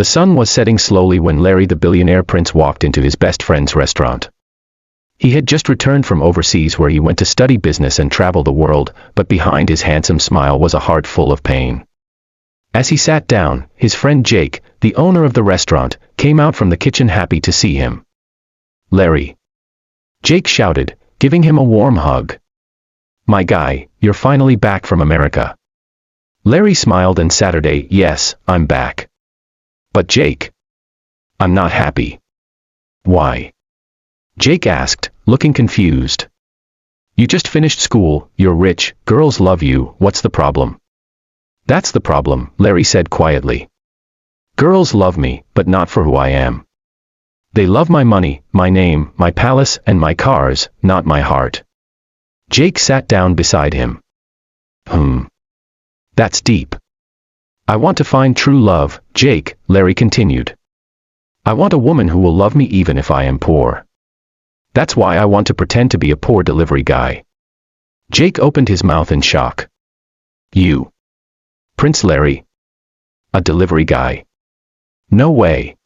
The sun was setting slowly when Larry the billionaire prince walked into his best friend's restaurant. He had just returned from overseas where he went to study business and travel the world, but behind his handsome smile was a heart full of pain. As he sat down, his friend Jake, the owner of the restaurant, came out from the kitchen happy to see him. "Larry!" Jake shouted, giving him a warm hug. "My guy, you're finally back from America." Larry smiled and Saturday, "Yes, I'm back." "But Jake, I'm not happy." "Why?" Jake asked, looking confused. "You just finished school, you're rich, girls love you, what's the problem?" "That's the problem," Larry said quietly. "Girls love me, but not for who I am. They love my money, my name, my palace, and my cars, not my heart." Jake sat down beside him. That's deep." "I want to find true love, Jake," Larry continued. "I want a woman who will love me even if I am poor. That's why I want to pretend to be a poor delivery guy." Jake opened his mouth in shock. "You, Prince Larry? A delivery guy? No way."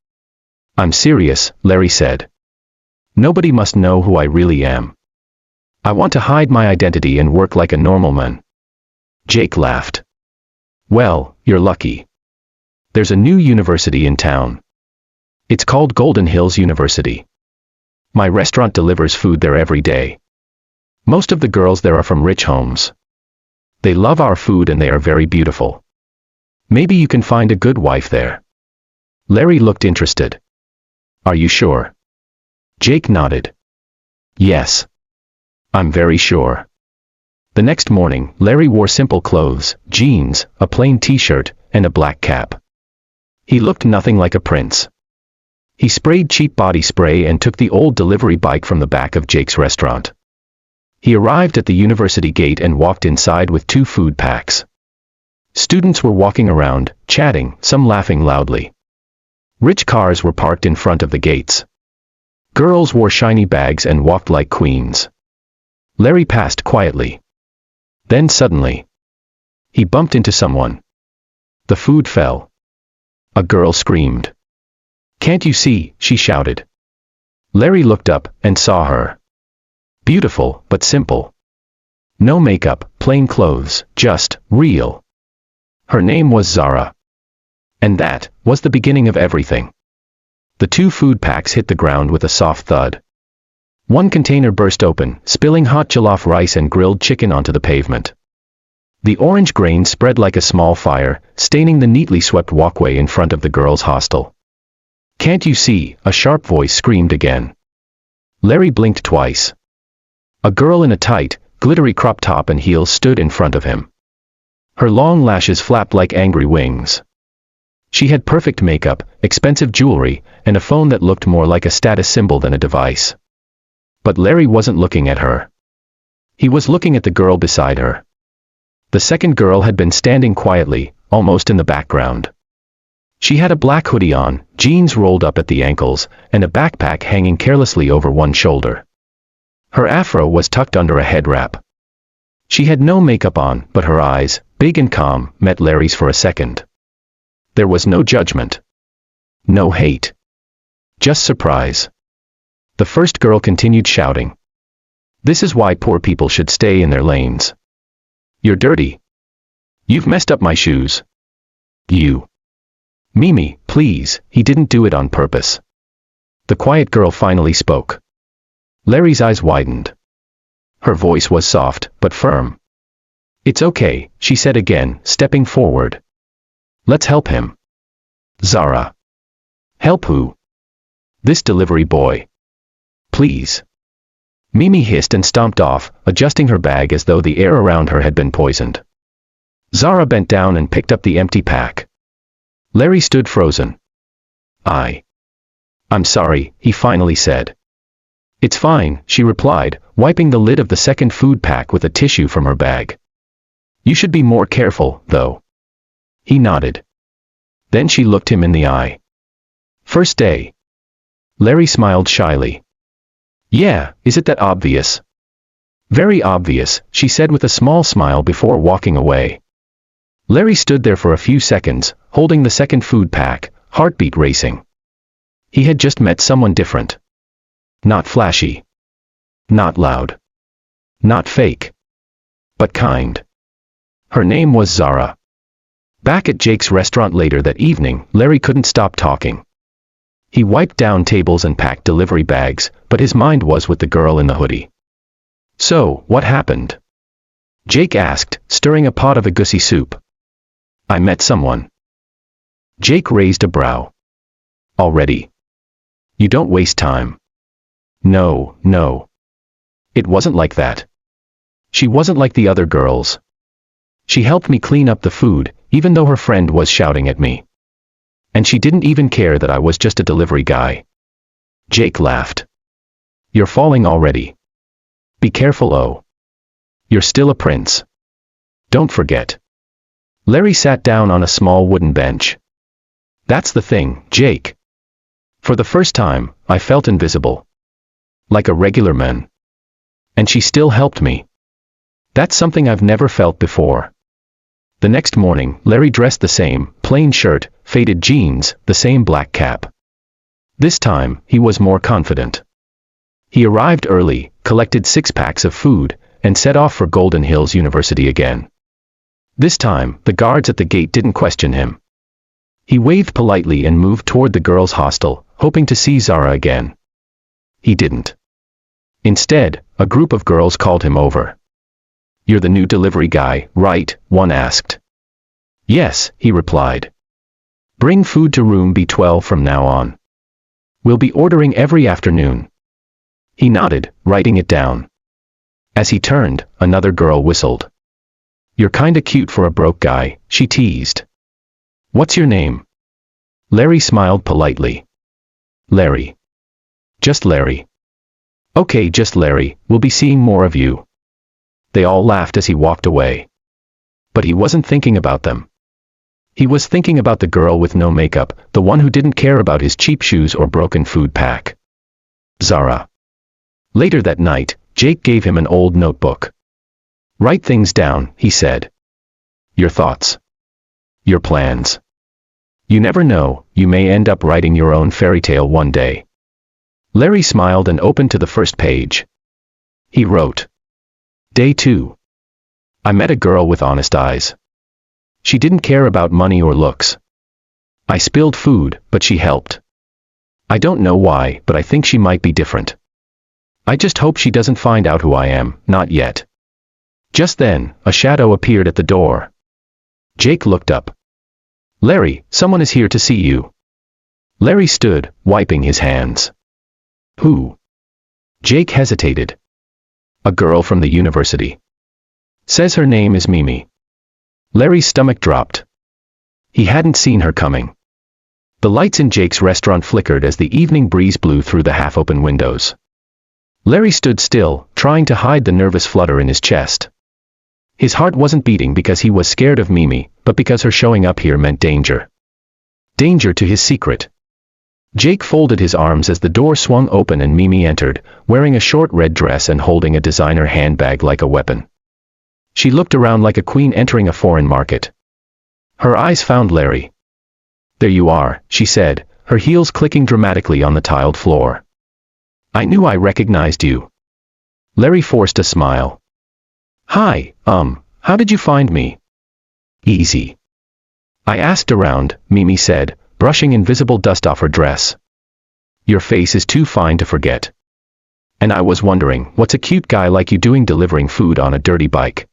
"I'm serious," Larry said. "Nobody must know who I really am. I want to hide my identity and work like a normal man." Jake laughed. "Well, you're lucky. There's a new university in town. It's called Golden Hills University. My restaurant delivers food there every day. Most of the girls there are from rich homes. They love our food and they are very beautiful. Maybe you can find a good wife there." Larry looked interested. "Are you sure?" Jake nodded. "Yes. I'm very sure." The next morning, Larry wore simple clothes, jeans, a plain t-shirt, and a black cap. He looked nothing like a prince. He sprayed cheap body spray and took the old delivery bike from the back of Jake's restaurant. He arrived at the university gate and walked inside with 2 food packs. Students were walking around, chatting, some laughing loudly. Rich cars were parked in front of the gates. Girls wore shiny bags and walked like queens. Larry passed quietly. Then suddenly, he bumped into someone. The food fell. A girl screamed. "Can't you see?" she shouted. Larry looked up and saw her. Beautiful, but simple. No makeup, plain clothes, just real. Her name was Zara. And that was the beginning of everything. The 2 food packs hit the ground with a soft thud. One container burst open, spilling hot jollof rice and grilled chicken onto the pavement. The orange grain spread like a small fire, staining the neatly swept walkway in front of the girls' hostel. "Can't you see?" a sharp voice screamed again. Larry blinked twice. A girl in a tight, glittery crop top and heels stood in front of him. Her long lashes flapped like angry wings. She had perfect makeup, expensive jewelry, and a phone that looked more like a status symbol than a device. But Larry wasn't looking at her. He was looking at the girl beside her. The second girl had been standing quietly, almost in the background. She had a black hoodie on, jeans rolled up at the ankles, and a backpack hanging carelessly over one shoulder. Her afro was tucked under a head wrap. She had no makeup on, but her eyes, big and calm, met Larry's for a second. There was no judgment. No hate. Just surprise. The first girl continued shouting. "This is why poor people should stay in their lanes. You're dirty. You've messed up my shoes. You." "Mimi, please, he didn't do it on purpose." The quiet girl finally spoke. Larry's eyes widened. Her voice was soft, but firm. "It's okay," she said again, stepping forward. "Let's help him." "Zara." "Help who?" "This delivery boy. Please." Mimi hissed and stomped off, adjusting her bag as though the air around her had been poisoned. Zara bent down and picked up the empty pack. Larry stood frozen. "I'm sorry," he finally said. "It's fine," she replied, wiping the lid of the second food pack with a tissue from her bag. "You should be more careful, though." He nodded. Then she looked him in the eye. "First day." Larry smiled shyly. "Yeah, is it that obvious?" "Very obvious," she said with a small smile before walking away. Larry stood there for a few seconds, holding the second food pack, heartbeat racing. He had just met someone different. Not flashy. Not loud. Not fake. But kind. Her name was Zara. Back at Jake's restaurant later that evening, Larry couldn't stop talking. He wiped down tables and packed delivery bags, but his mind was with the girl in the hoodie. So, what happened? Jake asked, stirring a pot of egusi soup. I met someone. Jake raised a brow. Already? You don't waste time. No, no. It wasn't like that. She wasn't like the other girls. She helped me clean up the food, even though her friend was shouting at me. And she didn't even care that I was just a delivery guy. Jake laughed. You're falling already. Be careful, oh. You're still a prince. Don't forget. Larry sat down on a small wooden bench. That's the thing, Jake. For the first time, I felt invisible. Like a regular man. And she still helped me. That's something I've never felt before. The next morning, Larry dressed the same, plain shirt, faded jeans, the same black cap. This time, he was more confident. He arrived early, collected 6 packs of food, and set off for Golden Hills University again. This time, the guards at the gate didn't question him. He waved politely and moved toward the girls' hostel, hoping to see Zara again. He didn't. Instead, a group of girls called him over. You're the new delivery guy, right? One asked. Yes, he replied. Bring food to room B12 from now on. We'll be ordering every afternoon. He nodded, writing it down. As he turned, another girl whistled. You're kinda cute for a broke guy, she teased. What's your name? Larry smiled politely. Larry. Just Larry. Okay, just Larry, we'll be seeing more of you. They all laughed as he walked away. But he wasn't thinking about them. He was thinking about the girl with no makeup, the one who didn't care about his cheap shoes or broken food pack. Zara. Later that night, Jake gave him an old notebook. Write things down, he said. Your thoughts. Your plans. You never know, you may end up writing your own fairy tale one day. Larry smiled and opened to the first page. He wrote. Day 2. I met a girl with honest eyes. She didn't care about money or looks. I spilled food, but she helped. I don't know why, but I think she might be different. I just hope she doesn't find out who I am, not yet. Just then, a shadow appeared at the door. Jake looked up. Larry, someone is here to see you. Larry stood, wiping his hands. Who? Jake hesitated. A girl from the university. Says her name is Mimi. Larry's stomach dropped. He hadn't seen her coming. The lights in Jake's restaurant flickered as the evening breeze blew through the half-open windows. Larry stood still, trying to hide the nervous flutter in his chest. His heart wasn't beating because he was scared of Mimi, but because her showing up here meant danger. Danger to his secret. Jake folded his arms as the door swung open and Mimi entered, wearing a short red dress and holding a designer handbag like a weapon. She looked around like a queen entering a foreign market. Her eyes found Larry. There you are, she said, her heels clicking dramatically on the tiled floor. I knew I recognized you. Larry forced a smile. Hi, how did you find me? Easy. I asked around, Mimi said, brushing invisible dust off her dress. Your face is too fine to forget. And I was wondering, what's a cute guy like you doing delivering food on a dirty bike?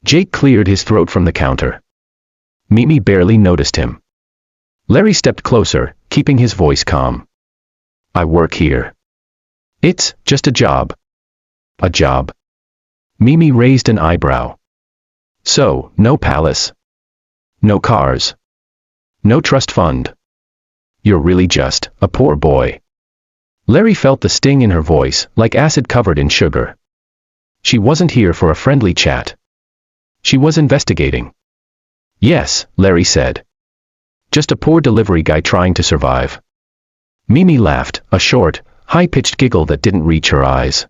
Jake cleared his throat from the counter. Mimi barely noticed him. Larry stepped closer, keeping his voice calm. I work here. It's just a job. A job. Mimi raised an eyebrow. So, no palace. No cars. No trust fund. You're really just a poor boy. Larry felt the sting in her voice, like acid covered in sugar. She wasn't here for a friendly chat. She was investigating. Yes, Larry said. Just a poor delivery guy trying to survive. Mimi laughed, a short, high-pitched giggle that didn't reach her eyes.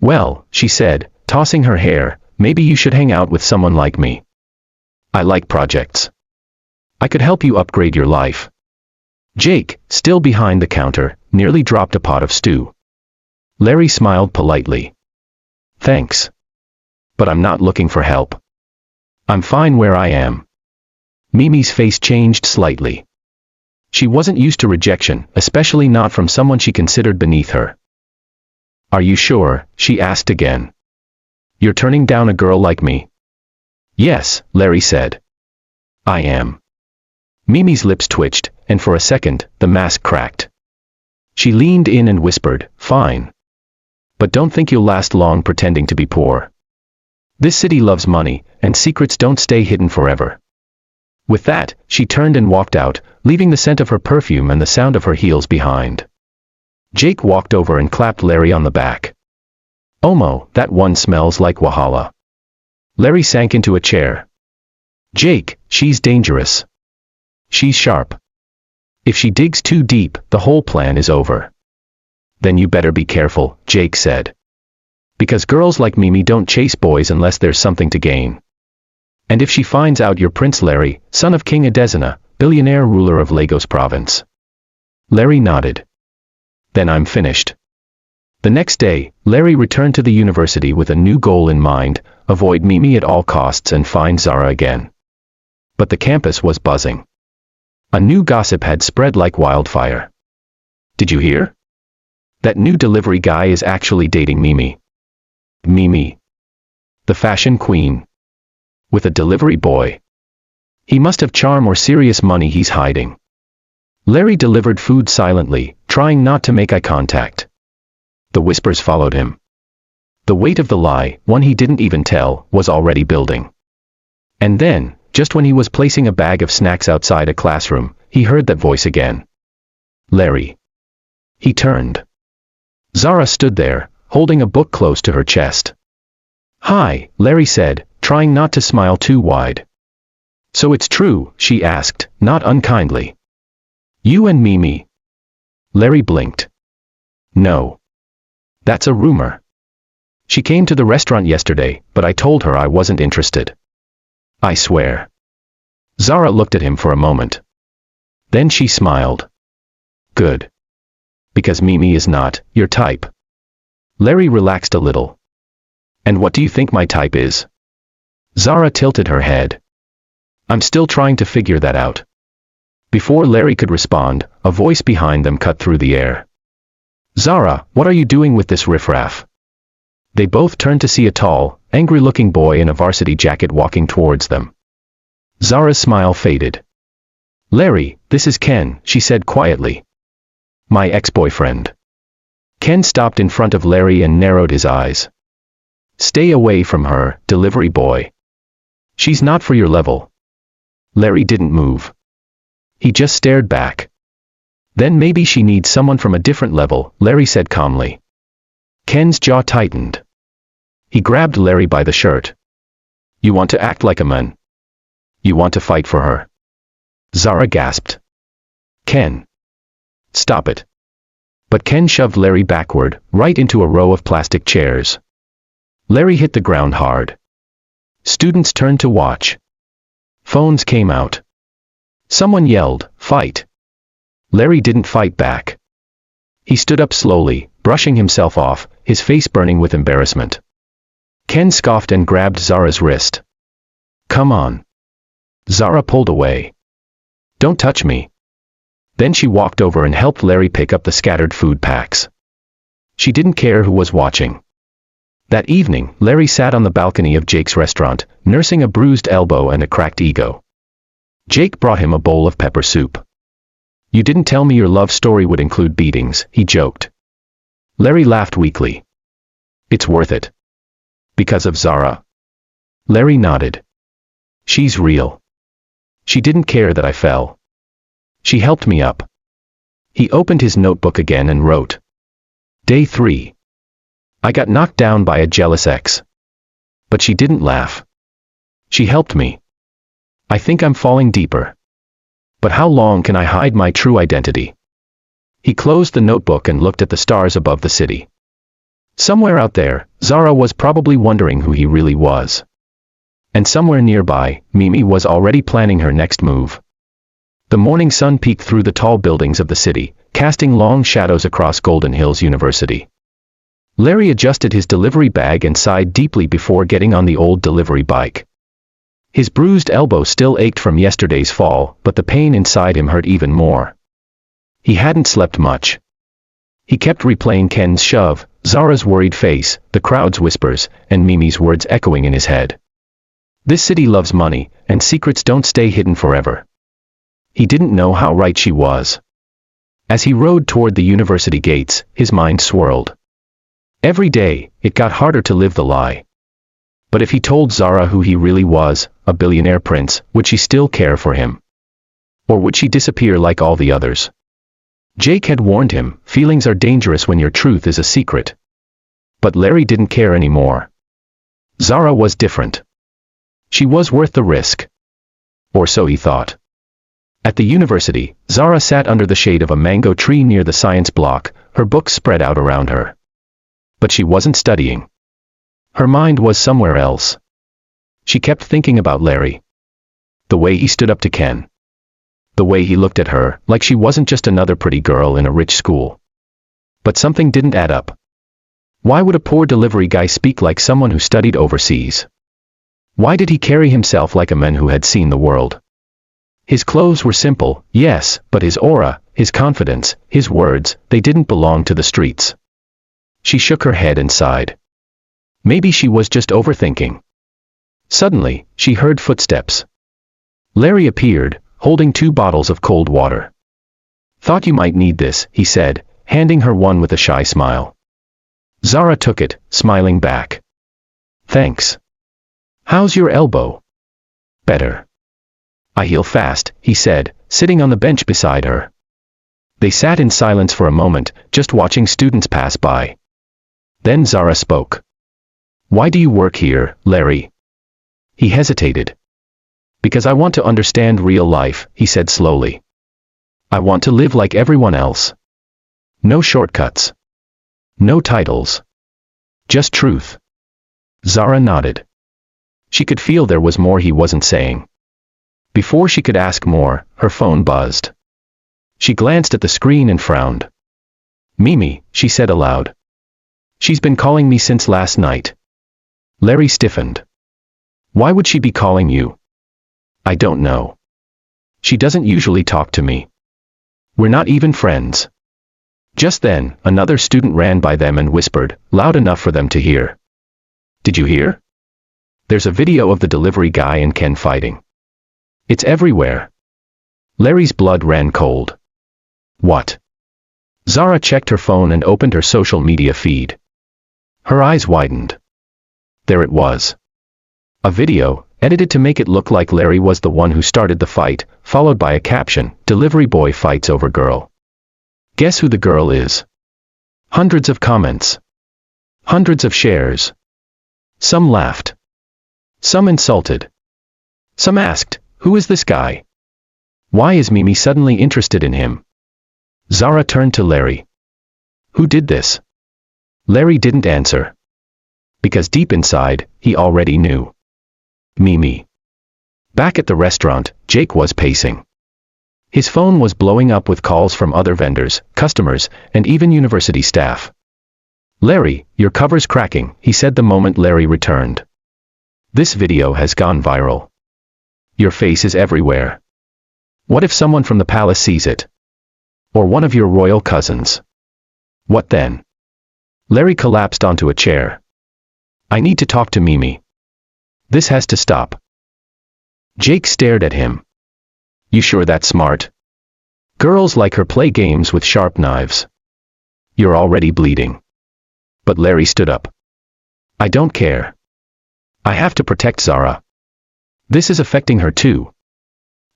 Well, she said, tossing her hair, maybe you should hang out with someone like me. I like projects. I could help you upgrade your life. Jake, still behind the counter, nearly dropped a pot of stew. Larry smiled politely. Thanks. But I'm not looking for help. I'm fine where I am. Mimi's face changed slightly. She wasn't used to rejection, especially not from someone she considered beneath her. Are you sure? She asked again. You're turning down a girl like me? Yes, Larry said. I am. Mimi's lips twitched, and for a second, the mask cracked. She leaned in and whispered, fine. But don't think you'll last long pretending to be poor. This city loves money, and secrets don't stay hidden forever. With that, she turned and walked out, leaving the scent of her perfume and the sound of her heels behind. Jake walked over and clapped Larry on the back. Omo, that one smells like Wahala. Larry sank into a chair. Jake, she's dangerous. She's sharp. If she digs too deep, the whole plan is over. Then you better be careful, Jake said. Because girls like Mimi don't chase boys unless there's something to gain. And if she finds out you're Prince Larry, son of King Adesina, billionaire ruler of Lagos province. Larry nodded. Then I'm finished. The next day, Larry returned to the university with a new goal in mind, avoid Mimi at all costs and find Zara again. But the campus was buzzing. A new gossip had spread like wildfire. Did you hear? That new delivery guy is actually dating Mimi. Mimi. The fashion queen. With a delivery boy. He must have charm or serious money he's hiding. Larry delivered food silently, trying not to make eye contact. The whispers followed him. The weight of the lie, one he didn't even tell, was already building. And then, just when he was placing a bag of snacks outside a classroom, he heard that voice again. Larry. He turned. Zara stood there, holding a book close to her chest. Hi, Larry said, trying not to smile too wide. So it's true, she asked, not unkindly. You and Mimi. Larry blinked. No. That's a rumor. She came to the restaurant yesterday, but I told her I wasn't interested. I swear. Zara looked at him for a moment. Then she smiled. Good. Because Mimi is not your type. Larry relaxed a little. And what do you think my type is? Zara tilted her head. I'm still trying to figure that out. Before Larry could respond, a voice behind them cut through the air. Zara, what are you doing with this riffraff? They both turned to see a tall, angry-looking boy in a varsity jacket walking towards them. Zara's smile faded. Larry, this is Ken, she said quietly. My ex-boyfriend. Ken stopped in front of Larry and narrowed his eyes. Stay away from her, delivery boy. She's not for your level. Larry didn't move. He just stared back. Then maybe she needs someone from a different level, Larry said calmly. Ken's jaw tightened. He grabbed Larry by the shirt. You want to act like a man? You want to fight for her? Zara gasped. Ken. Stop it. But Ken shoved Larry backward, right into a row of plastic chairs. Larry hit the ground hard. Students turned to watch. Phones came out. Someone yelled, fight. Larry didn't fight back. He stood up slowly, brushing himself off, his face burning with embarrassment. Ken scoffed and grabbed Zara's wrist. Come on. Zara pulled away. Don't touch me. Then she walked over and helped Larry pick up the scattered food packs. She didn't care who was watching. That evening, Larry sat on the balcony of Jake's restaurant, nursing a bruised elbow and a cracked ego. Jake brought him a bowl of pepper soup. You didn't tell me your love story would include beatings, he joked. Larry laughed weakly. It's worth it. Because of Zara? Larry nodded. She's real. She didn't care that I fell. She helped me up. He opened his notebook again and wrote. Day 3. I got knocked down by a jealous ex. But she didn't laugh. She helped me. I think I'm falling deeper. But how long can I hide my true identity? He closed the notebook and looked at the stars above the city. Somewhere out there, Zara was probably wondering who he really was. And somewhere nearby, Mimi was already planning her next move. The morning sun peeked through the tall buildings of the city, casting long shadows across Golden Hills University. Larry adjusted his delivery bag and sighed deeply before getting on the old delivery bike. His bruised elbow still ached from yesterday's fall, but the pain inside him hurt even more. He hadn't slept much. He kept replaying Ken's shove, Zara's worried face, the crowd's whispers, and Mimi's words echoing in his head. This city loves money, and secrets don't stay hidden forever. He didn't know how right she was. As he rode toward the university gates, his mind swirled. Every day, it got harder to live the lie. But if he told Zara who he really was, a billionaire prince, would she still care for him? Or would she disappear like all the others? Jake had warned him, feelings are dangerous when your truth is a secret. But Larry didn't care anymore. Zara was different. She was worth the risk. Or so he thought. At the university, Zara sat under the shade of a mango tree near the science block, her books spread out around her. But she wasn't studying. Her mind was somewhere else. She kept thinking about Larry. The way he stood up to Ken. The way he looked at her, like she wasn't just another pretty girl in a rich school. But something didn't add up. Why would a poor delivery guy speak like someone who studied overseas? Why did he carry himself like a man who had seen the world? His clothes were simple, yes, but his aura, his confidence, his words, they didn't belong to the streets. She shook her head and sighed. Maybe she was just overthinking. Suddenly, she heard footsteps. Larry appeared, holding 2 bottles of cold water. Thought you might need this, he said, handing her one with a shy smile. Zara took it, smiling back. Thanks. How's your elbow? Better. I heal fast, he said, sitting on the bench beside her. They sat in silence for a moment, just watching students pass by. Then Zara spoke. Why do you work here, Larry? He hesitated. Because I want to understand real life, he said slowly. I want to live like everyone else. No shortcuts. No titles. Just truth. Zara nodded. She could feel there was more he wasn't saying. Before she could ask more, her phone buzzed. She glanced at the screen and frowned. Mimi, she said aloud. She's been calling me since last night. Larry stiffened. Why would she be calling you? I don't know. She doesn't usually talk to me. We're not even friends. Just then, another student ran by them and whispered, loud enough for them to hear. Did you hear? There's a video of the delivery guy and Ken fighting. It's everywhere. Larry's blood ran cold. What? Zara checked her phone and opened her social media feed. Her eyes widened. There it was. A video, edited to make it look like Larry was the one who started the fight, followed by a caption, "Delivery boy fights over girl." Guess who the girl is? Hundreds of comments. Hundreds of shares. Some laughed. Some insulted. Some asked, who is this guy? Why is Mimi suddenly interested in him? Zara turned to Larry. Who did this? Larry didn't answer. Because deep inside, he already knew. Mimi. Back at the restaurant, Jake was pacing. His phone was blowing up with calls from other vendors, customers, and even university staff. Larry, your cover's cracking, he said the moment Larry returned. This video has gone viral. Your face is everywhere. What if someone from the palace sees it? Or one of your royal cousins? What then? Larry collapsed onto a chair. I need to talk to Mimi. This has to stop. Jake stared at him. You sure that's smart? Girls like her play games with sharp knives. You're already bleeding. But Larry stood up. I don't care. I have to protect Zara. This is affecting her too.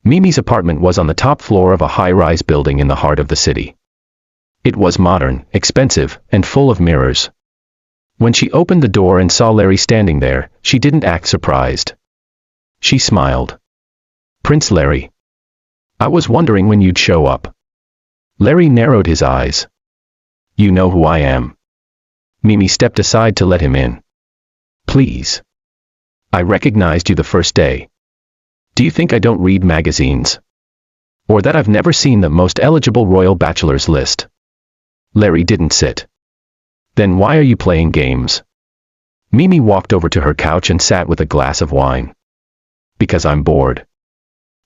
Mimi's apartment was on the top floor of a high-rise building in the heart of the city. It was modern, expensive, and full of mirrors. When she opened the door and saw Larry standing there, she didn't act surprised. She smiled. Prince Larry. I was wondering when you'd show up. Larry narrowed his eyes. You know who I am. Mimi stepped aside to let him in. Please. I recognized you the first day. Do you think I don't read magazines? Or that I've never seen the most eligible royal bachelors list. Larry didn't sit. Then why are you playing games? Mimi walked over to her couch and sat with a glass of wine. Because I'm bored.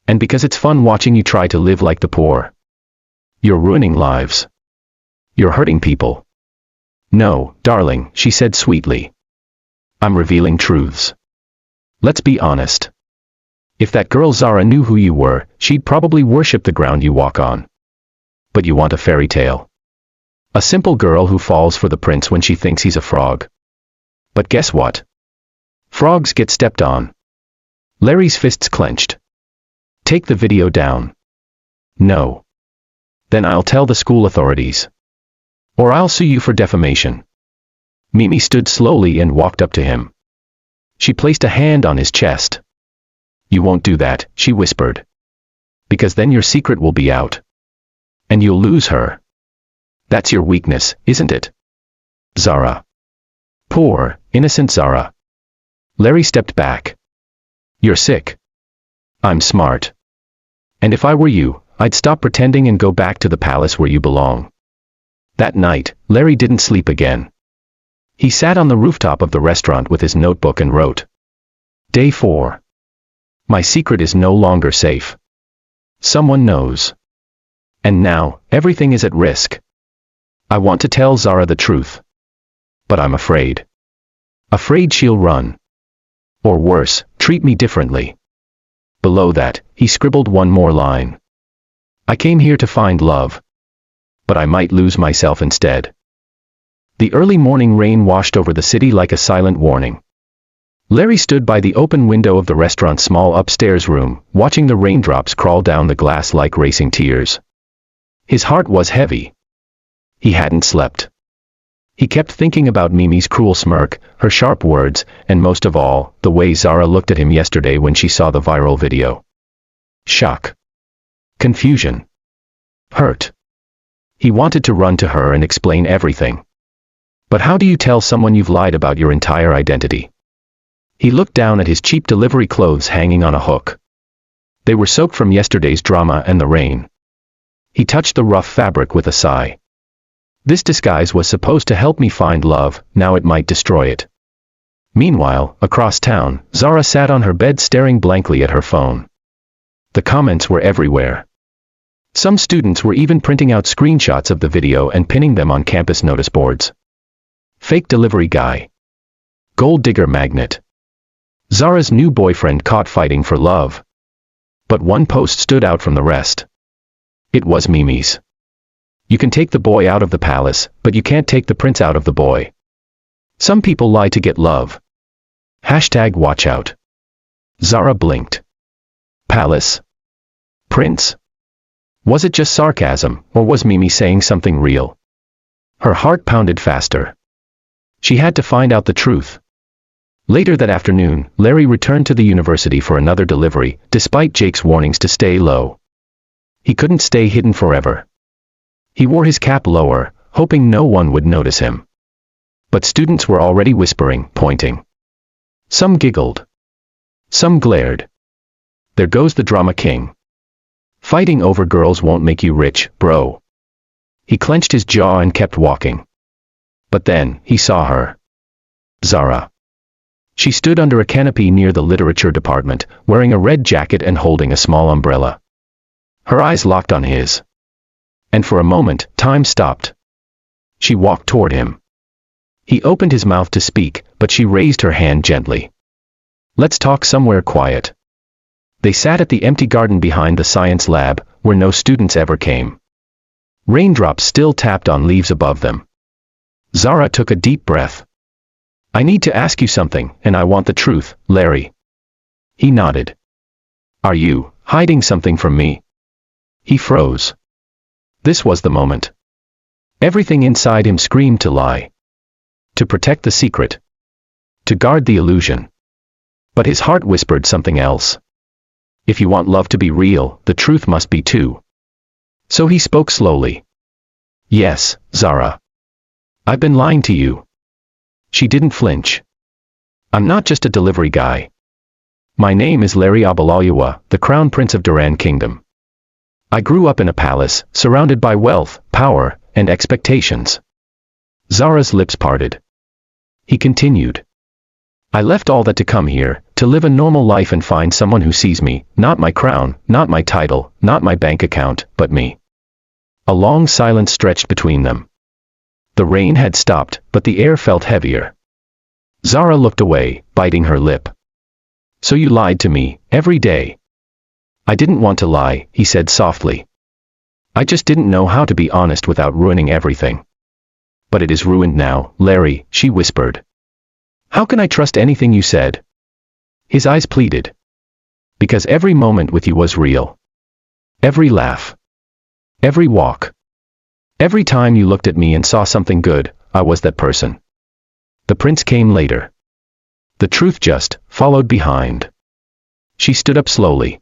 And because it's fun watching you try to live like the poor. You're ruining lives. You're hurting people. No, darling, she said sweetly. I'm revealing truths. Let's be honest. If that girl Zara knew who you were, she'd probably worship the ground you walk on. But you want a fairy tale. A simple girl who falls for the prince when she thinks he's a frog. But guess what? Frogs get stepped on. Larry's fists clenched. Take the video down. No. Then I'll tell the school authorities. Or I'll sue you for defamation. Mimi stood slowly and walked up to him. She placed a hand on his chest. You won't do that, she whispered. Because then your secret will be out. And you'll lose her. That's your weakness, isn't it? Zara. Poor, innocent Zara. Larry stepped back. You're sick. I'm smart. And if I were you, I'd stop pretending and go back to the palace where you belong. That night, Larry didn't sleep again. He sat on the rooftop of the restaurant with his notebook and wrote. Day 4. My secret is no longer safe. Someone knows. And now, everything is at risk. I want to tell Zara the truth. But I'm afraid. Afraid she'll run. Or worse, treat me differently. Below that, he scribbled one more line. I came here to find love. But I might lose myself instead. The early morning rain washed over the city like a silent warning. Larry stood by the open window of the restaurant's small upstairs room, watching the raindrops crawl down the glass like racing tears. His heart was heavy. He hadn't slept. He kept thinking about Mimi's cruel smirk, her sharp words, and most of all, the way Zara looked at him yesterday when she saw the viral video. Shock. Confusion. Hurt. He wanted to run to her and explain everything. But how do you tell someone you've lied about your entire identity? He looked down at his cheap delivery clothes hanging on a hook. They were soaked from yesterday's drama and the rain. He touched the rough fabric with a sigh. This disguise was supposed to help me find love, now it might destroy it. Meanwhile, across town, Zara sat on her bed staring blankly at her phone. The comments were everywhere. Some students were even printing out screenshots of the video and pinning them on campus notice boards. Fake delivery guy. Gold digger magnet. Zara's new boyfriend caught fighting for love. But one post stood out from the rest. It was Mimi's. You can take the boy out of the palace, but you can't take the prince out of the boy. Some people lie to get love. Hashtag watch out. Zara blinked. Palace. Prince. Was it just sarcasm, or was Mimi saying something real? Her heart pounded faster. She had to find out the truth. Later that afternoon, Larry returned to the university for another delivery, despite Jake's warnings to stay low. He couldn't stay hidden forever. He wore his cap lower, hoping no one would notice him. But students were already whispering, pointing. Some giggled. Some glared. There goes the drama king. Fighting over girls won't make you rich, bro. He clenched his jaw and kept walking. But then, he saw her. Zara. She stood under a canopy near the literature department, wearing a red jacket and holding a small umbrella. Her eyes locked on his. And for a moment, time stopped. She walked toward him. He opened his mouth to speak, but she raised her hand gently. Let's talk somewhere quiet. They sat at the empty garden behind the science lab, where no students ever came. Raindrops still tapped on leaves above them. Zara took a deep breath. I need to ask you something, and I want the truth, Larry. He nodded. Are you hiding something from me? He froze. This was the moment. Everything inside him screamed to lie. To protect the secret. To guard the illusion. But his heart whispered something else. If you want love to be real, the truth must be too. So he spoke slowly. Yes, Zara. I've been lying to you. She didn't flinch. I'm not just a delivery guy. My name is Larry Abalayawa, the Crown Prince of Duran Kingdom. I grew up in a palace, surrounded by wealth, power, and expectations. Zara's lips parted. He continued. I left all that to come here, to live a normal life and find someone who sees me, not my crown, not my title, not my bank account, but me. A long silence stretched between them. The rain had stopped, but the air felt heavier. Zara looked away, biting her lip. So you lied to me, every day. I didn't want to lie, he said softly. I just didn't know how to be honest without ruining everything. But it is ruined now, Larry, she whispered. How can I trust anything you said? His eyes pleaded. Because every moment with you was real. Every laugh. Every walk. Every time you looked at me and saw something good, I was that person. The prince came later. The truth just followed behind. She stood up slowly.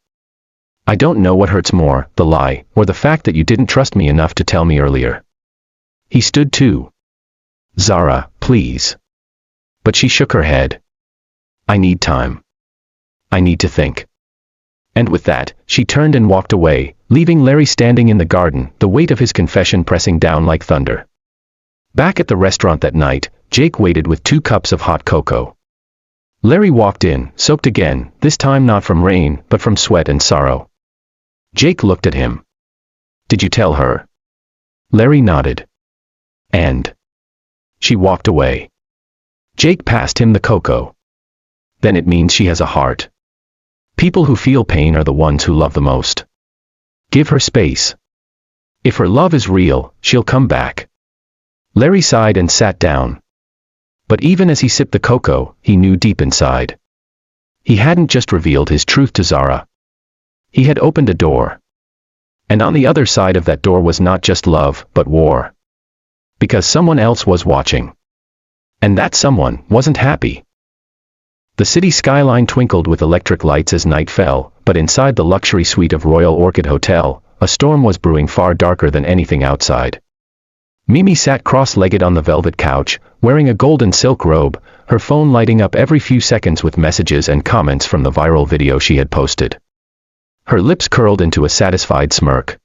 I don't know what hurts more, the lie, or the fact that you didn't trust me enough to tell me earlier. He stood too. Zara, please. But she shook her head. I need time. I need to think. And with that, she turned and walked away, leaving Larry standing in the garden, the weight of his confession pressing down like thunder. Back at the restaurant that night, Jake waited with 2 cups of hot cocoa. Larry walked in, soaked again, this time not from rain, but from sweat and sorrow. Jake looked at him. Did you tell her? Larry nodded. And? She walked away. Jake passed him the cocoa. Then it means she has a heart. People who feel pain are the ones who love the most. Give her space. If her love is real, she'll come back. Larry sighed and sat down. But even as he sipped the cocoa, he knew deep inside. He hadn't just revealed his truth to Zara. He had opened a door. And on the other side of that door was not just love, but war. Because someone else was watching. And that someone wasn't happy. The city skyline twinkled with electric lights as night fell, but inside the luxury suite of Royal Orchid Hotel, a storm was brewing far darker than anything outside. Mimi sat cross-legged on the velvet couch, wearing a golden silk robe, her phone lighting up every few seconds with messages and comments from the viral video she had posted. Her lips curled into a satisfied smirk.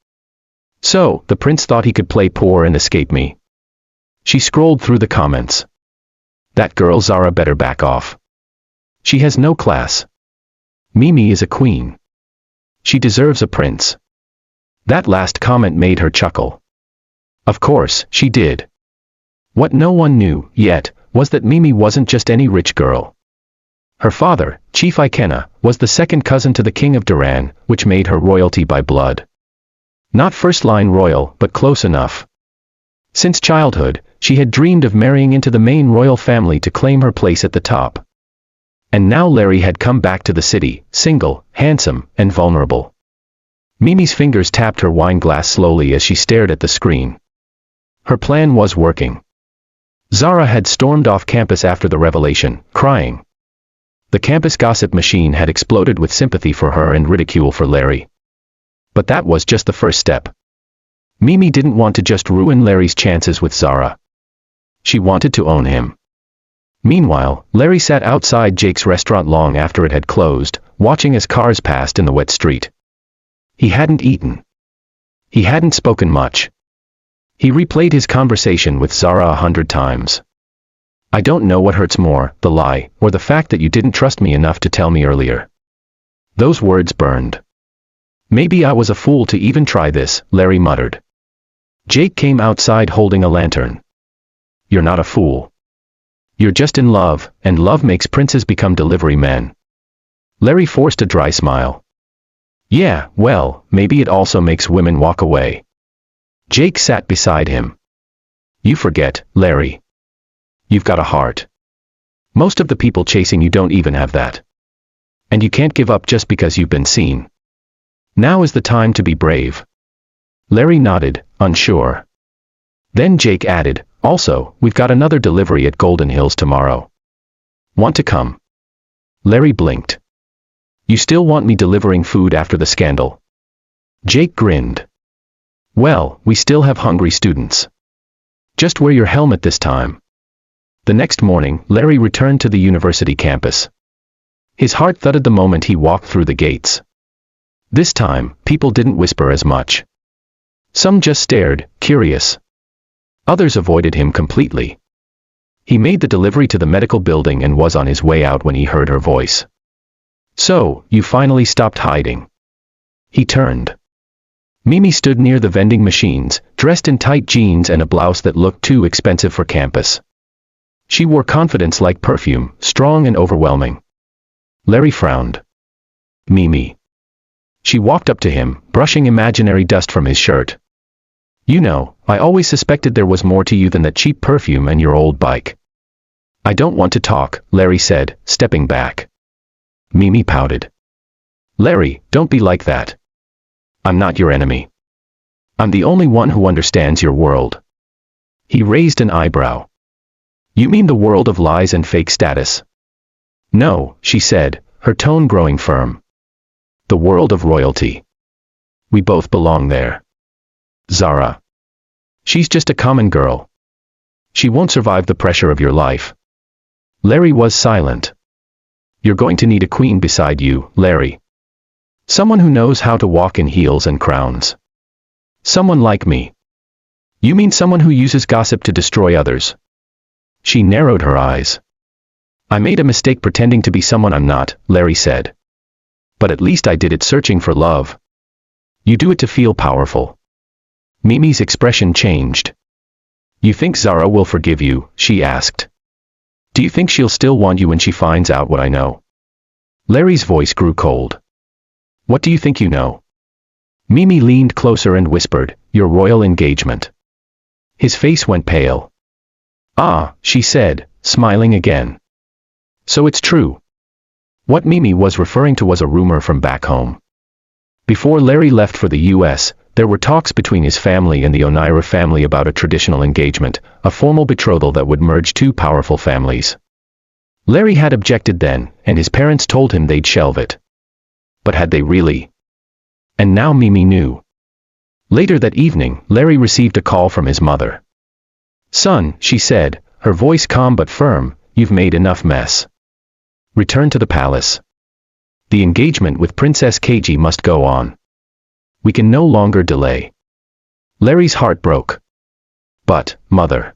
So, the prince thought he could play poor and escape me. She scrolled through the comments. That girl Zara better back off. She has no class. Mimi is a queen. She deserves a prince. That last comment made her chuckle. Of course, she did. What no one knew, yet, was that Mimi wasn't just any rich girl. Her father, Chief Ikenna, was the second cousin to the King of Duran, which made her royalty by blood. Not first-line royal, but close enough. Since childhood, she had dreamed of marrying into the main royal family to claim her place at the top. And now Larry had come back to the city, single, handsome, and vulnerable. Mimi's fingers tapped her wine glass slowly as she stared at the screen. Her plan was working. Zara had stormed off campus after the revelation, crying. The campus gossip machine had exploded with sympathy for her and ridicule for Larry. But that was just the first step. Mimi didn't want to just ruin Larry's chances with Zara. She wanted to own him. Meanwhile, Larry sat outside Jake's restaurant long after it had closed, watching as cars passed in the wet street. He hadn't eaten. He hadn't spoken much. He replayed his conversation with Zara 100 times. I don't know what hurts more, the lie, or the fact that you didn't trust me enough to tell me earlier. Those words burned. Maybe I was a fool to even try this, Larry muttered. Jake came outside holding a lantern. You're not a fool. You're just in love, and love makes princes become delivery men. Larry forced a dry smile. Yeah, well, maybe it also makes women walk away. Jake sat beside him. You forget, Larry. You've got a heart. Most of the people chasing you don't even have that. And you can't give up just because you've been seen. Now is the time to be brave. Larry nodded, unsure. Then Jake added, also, we've got another delivery at Golden Hills tomorrow. Want to come? Larry blinked. You still want me delivering food after the scandal? Jake grinned. Well, we still have hungry students. Just wear your helmet this time. The next morning, Larry returned to the university campus. His heart thudded the moment he walked through the gates. This time, people didn't whisper as much. Some just stared, curious. Others avoided him completely. He made the delivery to the medical building and was on his way out when he heard her voice. "So, you finally stopped hiding." He turned. Mimi stood near the vending machines, dressed in tight jeans and a blouse that looked too expensive for campus. She wore confidence like perfume, strong and overwhelming. Larry frowned. "Mimi." She walked up to him, brushing imaginary dust from his shirt. "You know, I always suspected there was more to you than that cheap perfume and your old bike." "I don't want to talk," Larry said, stepping back. Mimi pouted. "Larry, don't be like that. I'm not your enemy. I'm the only one who understands your world." He raised an eyebrow. "You mean the world of lies and fake status?" "No," she said, her tone growing firm. "The world of royalty. We both belong there. Zara. She's just a common girl. She won't survive the pressure of your life." Larry was silent. "You're going to need a queen beside you, Larry. Someone who knows how to walk in heels and crowns. Someone like me." "You mean someone who uses gossip to destroy others?" She narrowed her eyes. "I made a mistake pretending to be someone I'm not," Larry said. "But at least I did it searching for love. You do it to feel powerful." Mimi's expression changed. "You think Zara will forgive you?" she asked. "Do you think she'll still want you when she finds out what I know?" Larry's voice grew cold. "What do you think you know?" Mimi leaned closer and whispered, "Your royal engagement." His face went pale. "Ah," she said, smiling again. "So it's true." What Mimi was referring to was a rumor from back home. Before Larry left for the U.S., there were talks between his family and the Oneira family about a traditional engagement, a formal betrothal that would merge two powerful families. Larry had objected then, and his parents told him they'd shelve it. But had they really? And now Mimi knew. Later that evening, Larry received a call from his mother. "Son," she said, her voice calm but firm, "you've made enough mess. Return to the palace. The engagement with Princess KG must go on. We can no longer delay." Larry's heart broke. "But, Mother,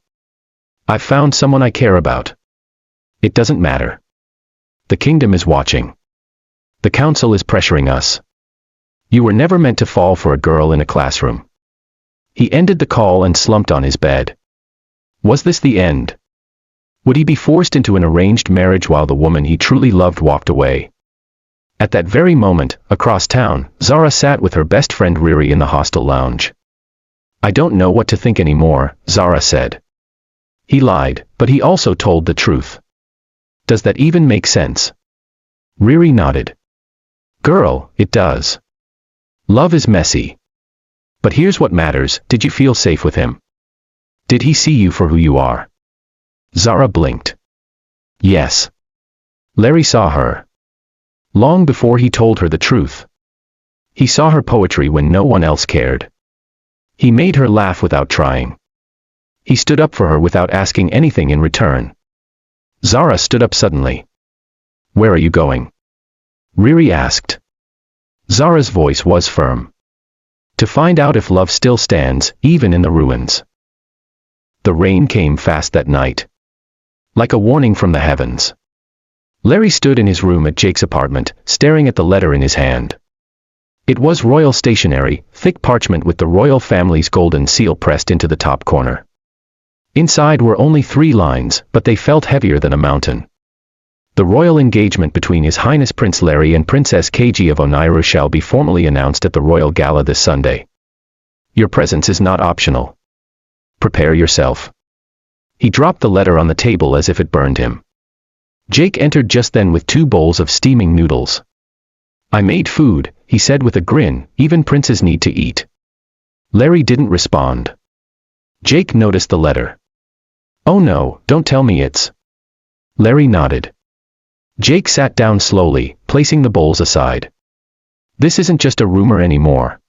I've found someone I care about." "It doesn't matter. The kingdom is watching. The council is pressuring us. You were never meant to fall for a girl in a classroom." He ended the call and slumped on his bed. Was this the end? Would he be forced into an arranged marriage while the woman he truly loved walked away? At that very moment, across town, Zara sat with her best friend Riri in the hostel lounge. "I don't know what to think anymore," Zara said. He lied, but he also told the truth. "Does that even make sense?" Riri nodded. "Girl, it does. Love is messy. But here's what matters, did you feel safe with him? Did he see you for who you are?" Zara blinked. "Yes." Larry saw her. Long before he told her the truth. He saw her poetry when no one else cared. He made her laugh without trying. He stood up for her without asking anything in return. Zara stood up suddenly. "Where are you going?" Riri asked. Zara's voice was firm. "To find out if love still stands, even in the ruins." The rain came fast that night. Like a warning from the heavens. Larry stood in his room at Jake's apartment, staring at the letter in his hand. It was royal stationery, thick parchment with the royal family's golden seal pressed into the top corner. Inside were only 3 lines, but they felt heavier than a mountain. "The royal engagement between His Highness Prince Larry and Princess KG of Oneira shall be formally announced at the royal gala this Sunday. Your presence is not optional. Prepare yourself." He dropped the letter on the table as if it burned him. Jake entered just then with 2 bowls of steaming noodles. "I made food," he said with a grin, "even princes need to eat." Larry didn't respond. Jake noticed the letter. "Oh no, don't tell me it's..." Larry nodded. Jake sat down slowly, placing the bowls aside. "This isn't just a rumor anymore.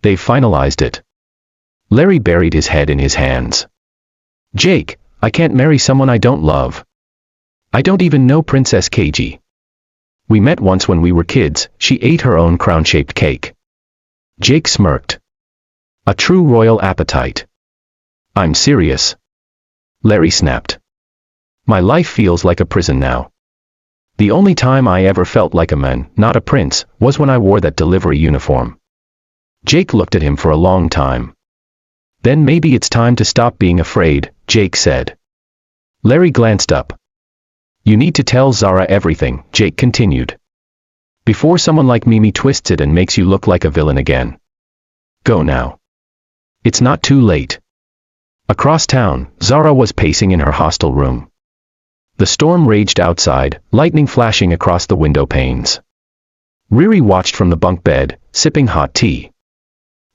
They've finalized it." Larry buried his head in his hands. "Jake, I can't marry someone I don't love. I don't even know Princess KG. We met once when we were kids. She ate her own crown-shaped cake. Jake smirked. A true royal appetite. I'm serious. Larry snapped. My life feels like a prison now. The only time I ever felt like a man, not a prince, was when I wore that delivery uniform. Jake looked at him for a long time. Then maybe it's time to stop being afraid, Jake said. Larry glanced up. You need to tell Zara everything, Jake continued. Before someone like Mimi twists it and makes you look like a villain again. Go now. It's not too late. Across town, Zara was pacing in her hostel room. The storm raged outside, lightning flashing across the window panes. Riri watched from the bunk bed, sipping hot tea.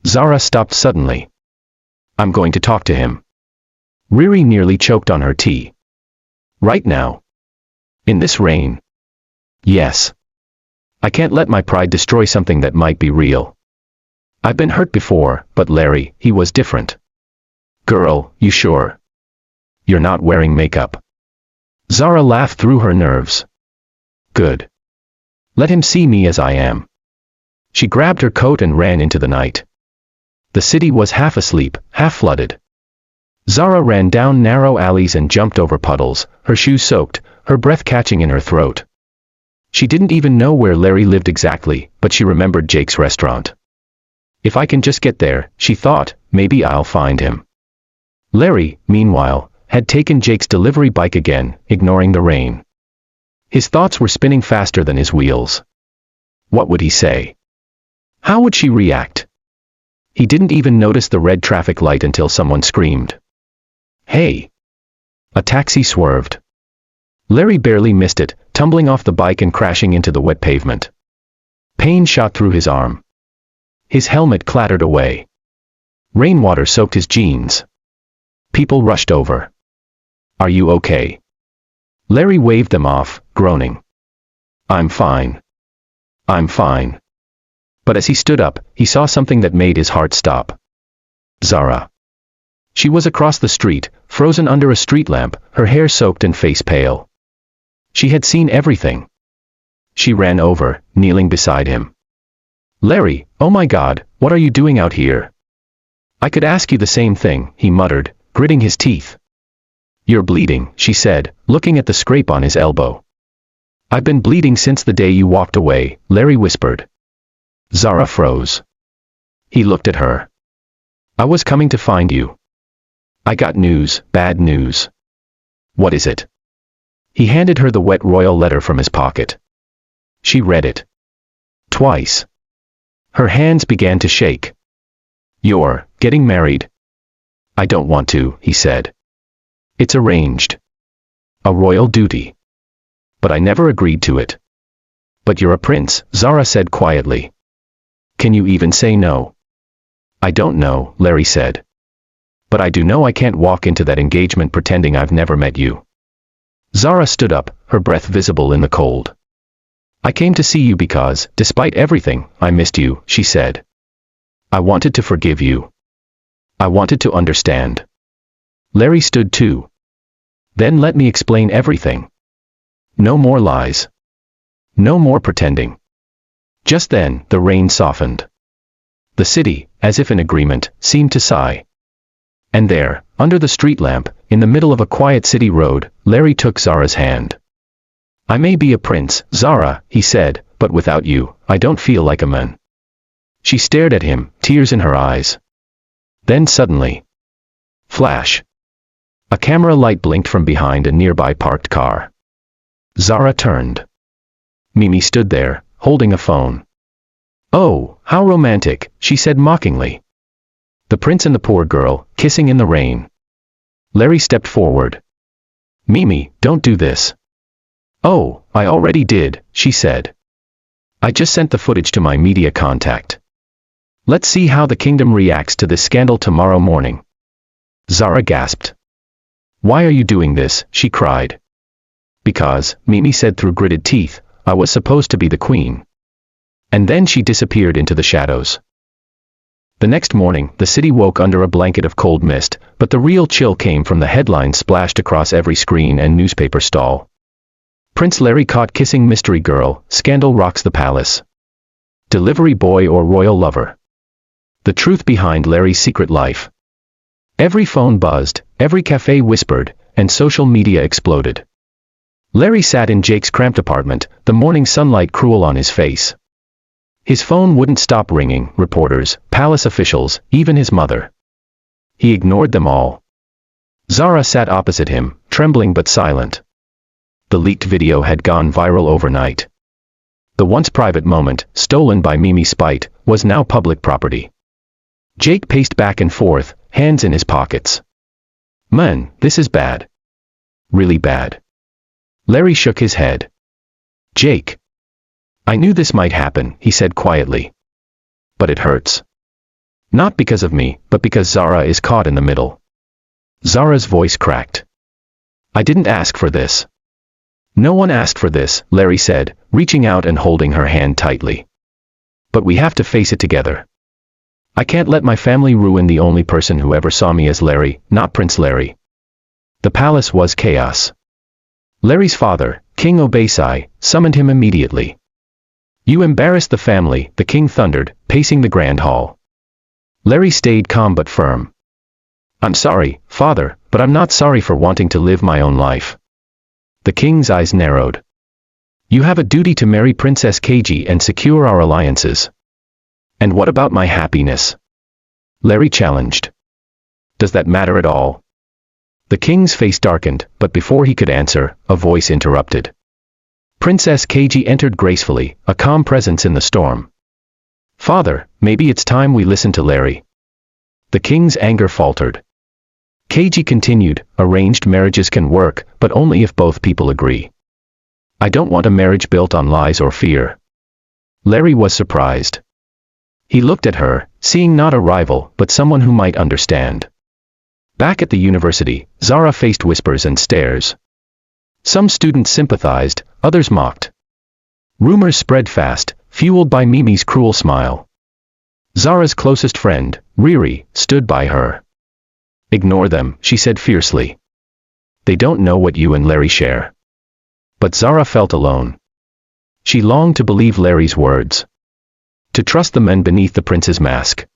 Zara stopped suddenly. I'm going to talk to him. Riri nearly choked on her tea. Right now? In this rain? Yes. I can't let my pride destroy something that might be real. I've been hurt before, but Larry, he was different. Girl, you sure? You're not wearing makeup. Zara laughed through her nerves. Good. Let him see me as I am. She grabbed her coat and ran into the night. The city was half asleep, half flooded. Zara ran down narrow alleys and jumped over puddles, her shoes soaked, her breath catching in her throat. She didn't even know where Larry lived exactly, but she remembered Jake's restaurant. If I can just get there, she thought, maybe I'll find him. Larry, meanwhile, had taken Jake's delivery bike again, ignoring the rain. His thoughts were spinning faster than his wheels. What would he say? How would she react? He didn't even notice the red traffic light until someone screamed. Hey! A taxi swerved. Larry barely missed it, tumbling off the bike and crashing into the wet pavement. Pain shot through his arm. His helmet clattered away. Rainwater soaked his jeans. People rushed over. Are you okay? Larry waved them off, groaning. I'm fine. I'm fine. But as he stood up, he saw something that made his heart stop. Zara. She was across the street, frozen under a street lamp, her hair soaked and face pale. She had seen everything. She ran over, kneeling beside him. Larry, oh my God, what are you doing out here? I could ask you the same thing, he muttered, gritting his teeth. You're bleeding, she said, looking at the scrape on his elbow. I've been bleeding since the day you walked away, Larry whispered. Zara froze. He looked at her. I was coming to find you. I got news, bad news. What is it? He handed her the wet royal letter from his pocket. She read it. Twice. Her hands began to shake. You're getting married. I don't want to, he said. It's arranged. A royal duty. But I never agreed to it. But you're a prince, Zara said quietly. Can you even say no? I don't know, Larry said. But I do know I can't walk into that engagement pretending I've never met you. Zara stood up, her breath visible in the cold. I came to see you because, despite everything, I missed you, she said. I wanted to forgive you. I wanted to understand. Larry stood too. Then let me explain everything. No more lies. No more pretending. Just then, the rain softened. The city, as if in agreement, seemed to sigh. And there, under the street lamp, in the middle of a quiet city road, Larry took Zara's hand. I may be a prince, Zara, he said, but without you, I don't feel like a man. She stared at him, tears in her eyes. Then suddenly. Flash. A camera light blinked from behind a nearby parked car. Zara turned. Mimi stood there, holding a phone. Oh, how romantic, she said mockingly. The prince and the poor girl, kissing in the rain. Larry stepped forward. Mimi, don't do this. Oh, I already did, she said. I just sent the footage to my media contact. Let's see how the kingdom reacts to this scandal tomorrow morning. Zara gasped. Why are you doing this? She cried. Because, Mimi said through gritted teeth, I was supposed to be the queen. And then she disappeared into the shadows. The next morning, the city woke under a blanket of cold mist, but the real chill came from the headlines splashed across every screen and newspaper stall. Prince Larry caught kissing mystery girl, scandal rocks the palace. Delivery boy or royal lover? The truth behind Larry's secret life. Every phone buzzed, every cafe whispered, and social media exploded. Larry sat in Jake's cramped apartment, the morning sunlight cruel on his face. His phone wouldn't stop ringing, reporters, palace officials, even his mother. He ignored them all. Zara sat opposite him, trembling but silent. The leaked video had gone viral overnight. The once private moment, stolen by Mimi's spite, was now public property. Jake paced back and forth, hands in his pockets. Man, this is bad. Really bad. Larry shook his head. Jake. I knew this might happen, he said quietly. But it hurts. Not because of me, but because Zara is caught in the middle. Zara's voice cracked. I didn't ask for this. No one asked for this, Larry said, reaching out and holding her hand tightly. But we have to face it together. I can't let my family ruin the only person who ever saw me as Larry, not Prince Larry. The palace was chaos. Larry's father, King Obasai, summoned him immediately. You embarrassed the family, the king thundered, pacing the grand hall. Larry stayed calm but firm. I'm sorry, father, but I'm not sorry for wanting to live my own life. The king's eyes narrowed. You have a duty to marry Princess Keiji and secure our alliances. And what about my happiness? Larry challenged. Does that matter at all? The king's face darkened, but before he could answer, a voice interrupted. Princess Keiji entered gracefully, a calm presence in the storm. Father, maybe it's time we listen to Larry. The king's anger faltered. Keiji continued, arranged marriages can work, but only if both people agree. I don't want a marriage built on lies or fear. Larry was surprised. He looked at her, seeing not a rival, but someone who might understand. Back at the university, Zara faced whispers and stares. Some students sympathized, others mocked. Rumors spread fast, fueled by Mimi's cruel smile. Zara's closest friend, Riri, stood by her. Ignore them, she said fiercely. They don't know what you and Larry share. But Zara felt alone. She longed to believe Larry's words. To trust the men beneath the prince's mask.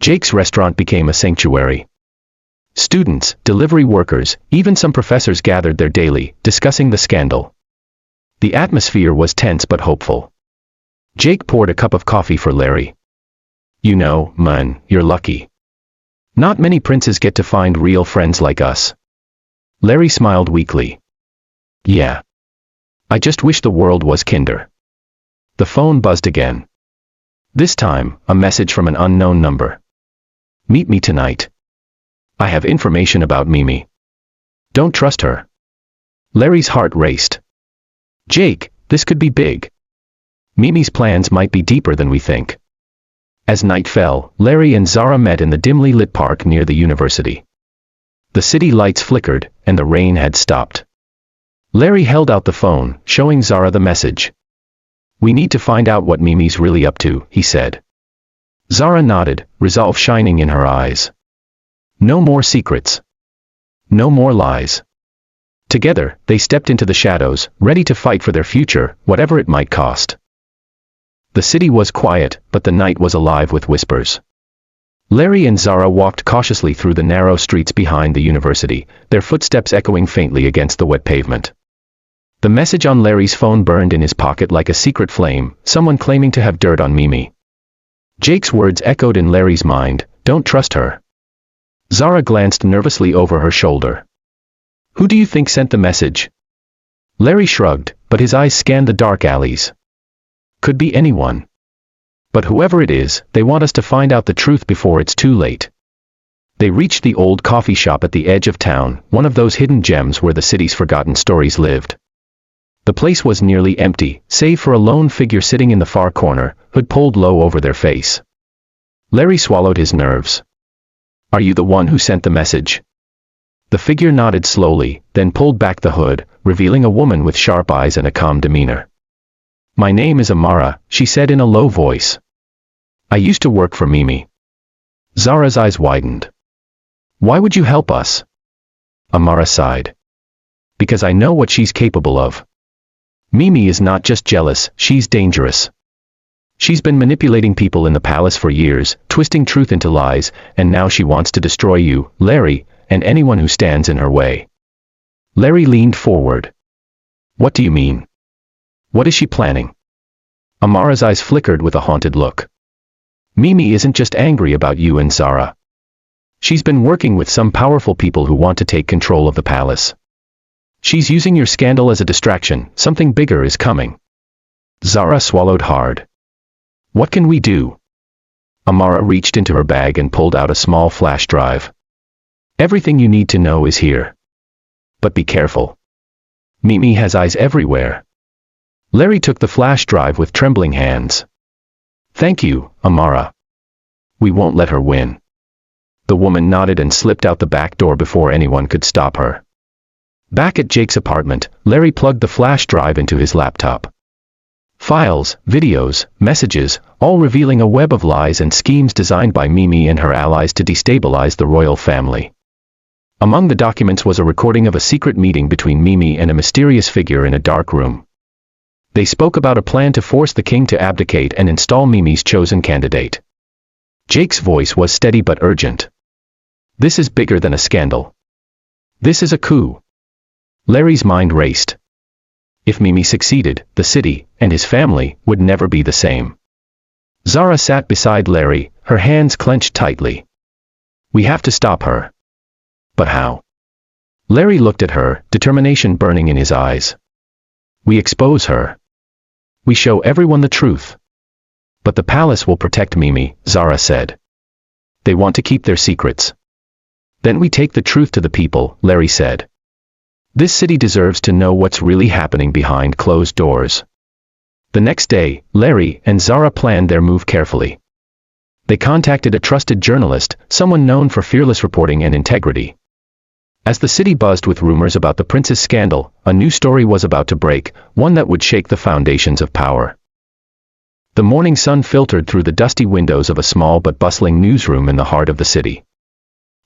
Jake's restaurant became a sanctuary. Students, delivery workers, even some professors gathered there daily, discussing the scandal. The atmosphere was tense but hopeful. Jake poured a cup of coffee for Larry. You know, man, you're lucky. Not many princes get to find real friends like us. Larry smiled weakly. Yeah. I just wish the world was kinder. The phone buzzed again. This time, a message from an unknown number. Meet me tonight. I have information about Mimi. Don't trust her. Larry's heart raced. Jake, this could be big. Mimi's plans might be deeper than we think. As night fell, Larry and Zara met in the dimly lit park near the university. The city lights flickered, and the rain had stopped. Larry held out the phone, showing Zara the message. We need to find out what Mimi's really up to, he said. Zara nodded, resolve shining in her eyes. No more secrets. No more lies. Together, they stepped into the shadows, ready to fight for their future, whatever it might cost. The city was quiet, but the night was alive with whispers. Larry and Zara walked cautiously through the narrow streets behind the university, their footsteps echoing faintly against the wet pavement. The message on Larry's phone burned in his pocket like a secret flame, someone claiming to have dirt on Mimi. Jake's words echoed in Larry's mind, don't trust her. Zara glanced nervously over her shoulder. Who do you think sent the message? Larry shrugged, but his eyes scanned the dark alleys. Could be anyone. But whoever it is, they want us to find out the truth before it's too late. They reached the old coffee shop at the edge of town, one of those hidden gems where the city's forgotten stories lived. The place was nearly empty, save for a lone figure sitting in the far corner, hood pulled low over their face. Larry swallowed his nerves. Are you the one who sent the message? The figure nodded slowly, then pulled back the hood, revealing a woman with sharp eyes and a calm demeanor. My name is Amara, she said in a low voice. I used to work for Mimi. Zara's eyes widened. Why would you help us? Amara sighed. Because I know what she's capable of. Mimi is not just jealous, she's dangerous. She's been manipulating people in the palace for years, twisting truth into lies, and now she wants to destroy you, Larry, and anyone who stands in her way. Larry leaned forward. What do you mean? What is she planning? Amara's eyes flickered with a haunted look. Mimi isn't just angry about you and Zara. She's been working with some powerful people who want to take control of the palace. She's using your scandal as a distraction. Something bigger is coming. Zara swallowed hard. What can we do? Amara reached into her bag and pulled out a small flash drive. Everything you need to know is here. But be careful. Mimi has eyes everywhere. Larry took the flash drive with trembling hands. Thank you, Amara. We won't let her win. The woman nodded and slipped out the back door before anyone could stop her. Back at Jake's apartment, Larry plugged the flash drive into his laptop. Files, videos, messages, all revealing a web of lies and schemes designed by Mimi and her allies to destabilize the royal family. Among the documents was a recording of a secret meeting between Mimi and a mysterious figure in a dark room. They spoke about a plan to force the king to abdicate and install Mimi's chosen candidate. Jake's voice was steady but urgent. This is bigger than a scandal. This is a coup. Larry's mind raced. If Mimi succeeded, the city, and his family, would never be the same. Zara sat beside Larry, her hands clenched tightly. We have to stop her. But how? Larry looked at her, determination burning in his eyes. We expose her. We show everyone the truth. But the palace will protect Mimi, Zara said. They want to keep their secrets. Then we take the truth to the people, Larry said. This city deserves to know what's really happening behind closed doors. The next day, Larry and Zara planned their move carefully. They contacted a trusted journalist, someone known for fearless reporting and integrity. As the city buzzed with rumors about the prince's scandal, a new story was about to break, one that would shake the foundations of power. The morning sun filtered through the dusty windows of a small but bustling newsroom in the heart of the city.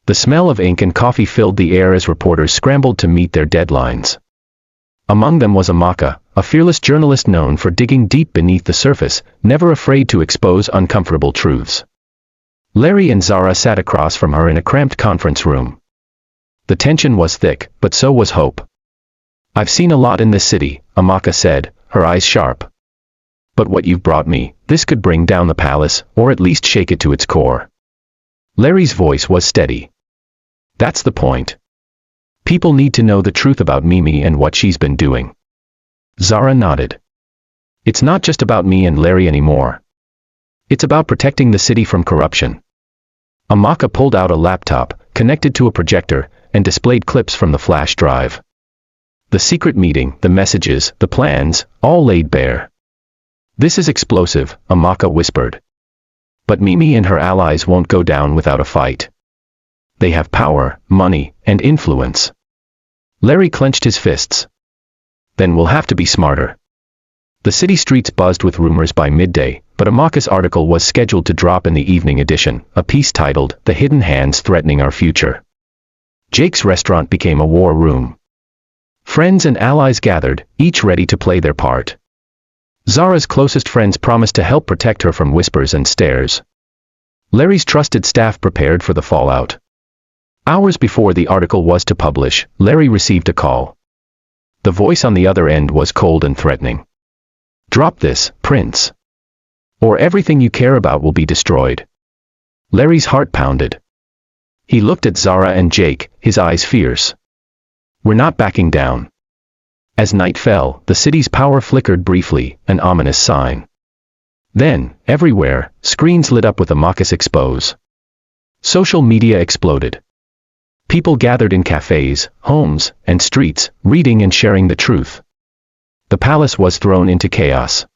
The smell of ink and coffee filled the air as reporters scrambled to meet their deadlines. Among them was Amaka, a fearless journalist known for digging deep beneath the surface, never afraid to expose uncomfortable truths. Larry and Zara sat across from her in a cramped conference room. The tension was thick, but so was hope. I've seen a lot in this city, Amaka said, her eyes sharp. But what you've brought me, this could bring down the palace, or at least shake it to its core. Larry's voice was steady. That's the point. People need to know the truth about Mimi and what she's been doing. Zara nodded. It's not just about me and Larry anymore. It's about protecting the city from corruption. Amaka pulled out a laptop, connected to a projector, and displayed clips from the flash drive. The secret meeting, the messages, the plans, all laid bare. This is explosive, Amaka whispered. But Mimi and her allies won't go down without a fight. They have power, money, and influence. Larry clenched his fists. Then we'll have to be smarter. The city streets buzzed with rumors by midday, but Amaka's article was scheduled to drop in the evening edition, a piece titled, The Hidden Hands Threatening Our Future. Jake's restaurant became a war room. Friends and allies gathered, each ready to play their part. Zara's closest friends promised to help protect her from whispers and stares. Larry's trusted staff prepared for the fallout. Hours before the article was to publish, Larry received a call. The voice on the other end was cold and threatening. Drop this, Prince. Or everything you care about will be destroyed. Larry's heart pounded. He looked at Zara and Jake, his eyes fierce. We're not backing down. As night fell, the city's power flickered briefly, an ominous sign. Then, everywhere, screens lit up with Amaka's expose. Social media exploded. People gathered in cafes, homes, and streets, reading and sharing the truth. The palace was thrown into chaos.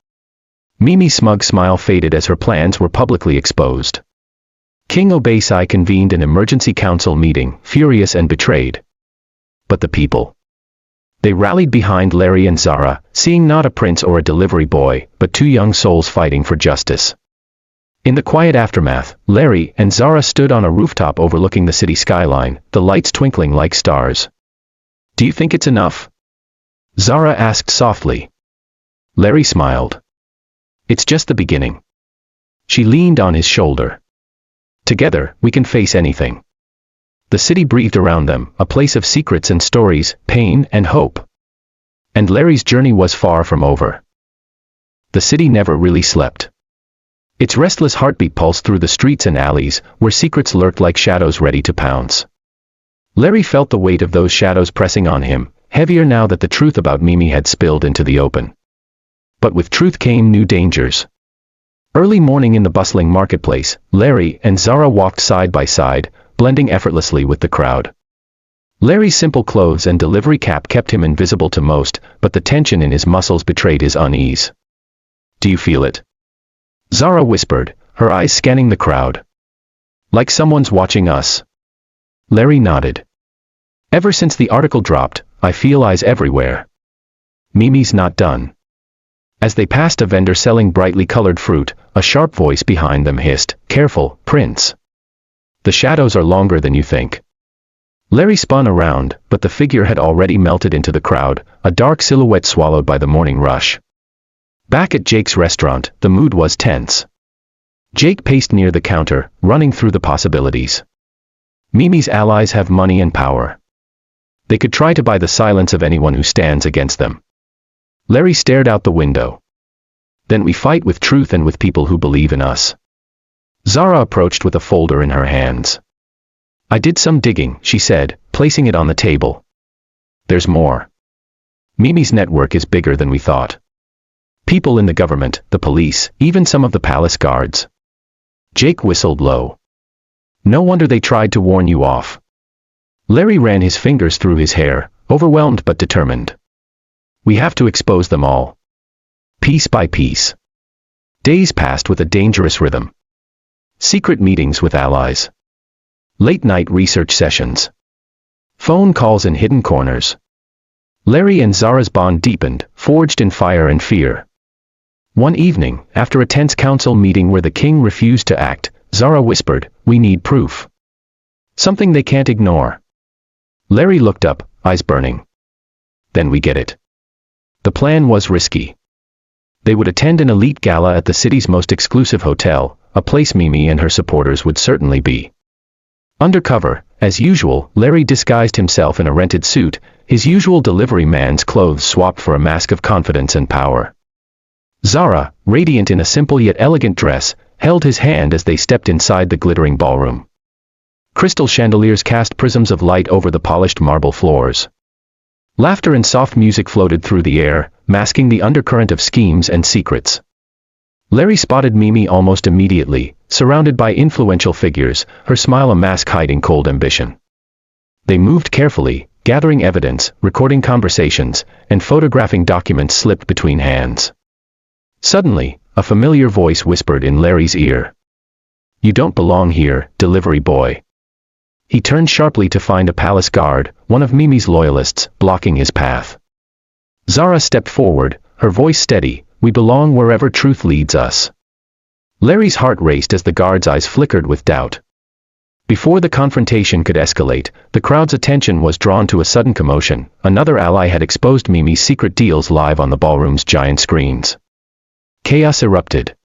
Mimi's smug smile faded as her plans were publicly exposed. King Obeisai convened an emergency council meeting, furious and betrayed. But the people. They rallied behind Larry and Zara, seeing not a prince or a delivery boy, but two young souls fighting for justice. In the quiet aftermath, Larry and Zara stood on a rooftop overlooking the city skyline, the lights twinkling like stars. Do you think it's enough? Zara asked softly. Larry smiled. It's just the beginning. She leaned on his shoulder. Together, we can face anything. The city breathed around them, a place of secrets and stories, pain and hope. And Larry's journey was far from over. The city never really slept. Its restless heartbeat pulsed through the streets and alleys, where secrets lurked like shadows ready to pounce. Larry felt the weight of those shadows pressing on him, heavier now that the truth about Mimi had spilled into the open. But with truth came new dangers. Early morning in the bustling marketplace, Larry and Zara walked side by side, blending effortlessly with the crowd. Larry's simple clothes and delivery cap kept him invisible to most, but the tension in his muscles betrayed his unease. Do you feel it? Zara whispered, her eyes scanning the crowd. Like someone's watching us. Larry nodded. Ever since the article dropped, I feel eyes everywhere. Mimi's not done. As they passed a vendor selling brightly colored fruit, a sharp voice behind them hissed, "Careful, Prince. The shadows are longer than you think." Larry spun around, but the figure had already melted into the crowd, a dark silhouette swallowed by the morning rush. Back at Jake's restaurant, the mood was tense. Jake paced near the counter, running through the possibilities. Mimi's allies have money and power. They could try to buy the silence of anyone who stands against them. Larry stared out the window. Then we fight with truth and with people who believe in us. Zara approached with a folder in her hands. I did some digging, she said, placing it on the table. There's more. Mimi's network is bigger than we thought. People in the government, the police, even some of the palace guards. Jake whistled low. No wonder they tried to warn you off. Larry ran his fingers through his hair, overwhelmed but determined. We have to expose them all. Piece by piece. Days passed with a dangerous rhythm. Secret meetings with allies. Late-night research sessions. Phone calls in hidden corners. Larry and Zara's bond deepened, forged in fire and fear. One evening, after a tense council meeting where the king refused to act, Zara whispered, "We need proof. Something they can't ignore." Larry looked up, eyes burning. Then we get it. The plan was risky. They would attend an elite gala at the city's most exclusive hotel, a place Mimi and her supporters would certainly be. Undercover, as usual, Larry disguised himself in a rented suit, his usual delivery man's clothes swapped for a mask of confidence and power. Zara, radiant in a simple yet elegant dress, held his hand as they stepped inside the glittering ballroom. Crystal chandeliers cast prisms of light over the polished marble floors. Laughter and soft music floated through the air, masking the undercurrent of schemes and secrets. Larry spotted Mimi almost immediately, surrounded by influential figures, her smile a mask hiding cold ambition. They moved carefully, gathering evidence, recording conversations, and photographing documents slipped between hands. Suddenly, a familiar voice whispered in Larry's ear. "You don't belong here, delivery boy." He turned sharply to find a palace guard, one of Mimi's loyalists, blocking his path. Zara stepped forward, her voice steady, "We belong wherever truth leads us." Larry's heart raced as the guard's eyes flickered with doubt. Before the confrontation could escalate, the crowd's attention was drawn to a sudden commotion. Another ally had exposed Mimi's secret deals live on the ballroom's giant screens. Chaos erupted.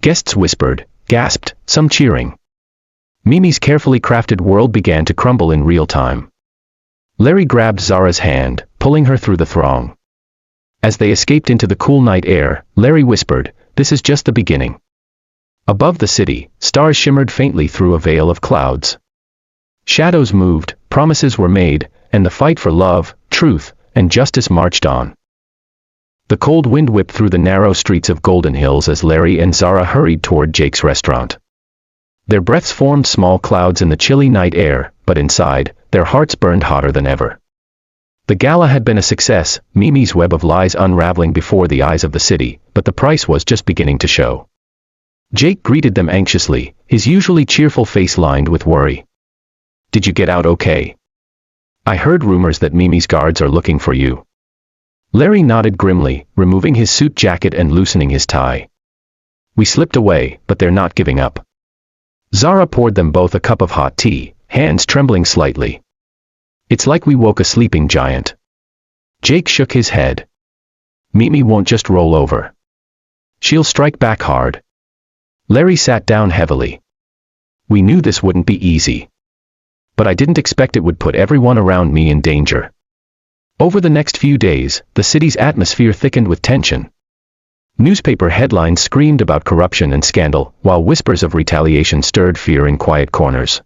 Guests whispered, gasped, some cheering. Mimi's carefully crafted world began to crumble in real time. Larry grabbed Zara's hand, pulling her through the throng. As they escaped into the cool night air, Larry whispered, "This is just the beginning." Above the city, stars shimmered faintly through a veil of clouds. Shadows moved, promises were made, and the fight for love, truth, and justice marched on. The cold wind whipped through the narrow streets of Golden Hills as Larry and Zara hurried toward Jake's restaurant. Their breaths formed small clouds in the chilly night air, but inside, their hearts burned hotter than ever. The gala had been a success, Mimi's web of lies unraveling before the eyes of the city, but the price was just beginning to show. Jake greeted them anxiously, his usually cheerful face lined with worry. "Did you get out okay? I heard rumors that Mimi's guards are looking for you." Larry nodded grimly, removing his suit jacket and loosening his tie. "We slipped away, but they're not giving up." Zara poured them both a cup of hot tea, hands trembling slightly. "It's like we woke a sleeping giant." Jake shook his head. Mimi won't just roll over. She'll strike back hard. Larry sat down heavily. We knew this wouldn't be easy. But I didn't expect it would put everyone around me in danger. Over the next few days, the city's atmosphere thickened with tension. Newspaper headlines screamed about corruption and scandal, while whispers of retaliation stirred fear in quiet corners.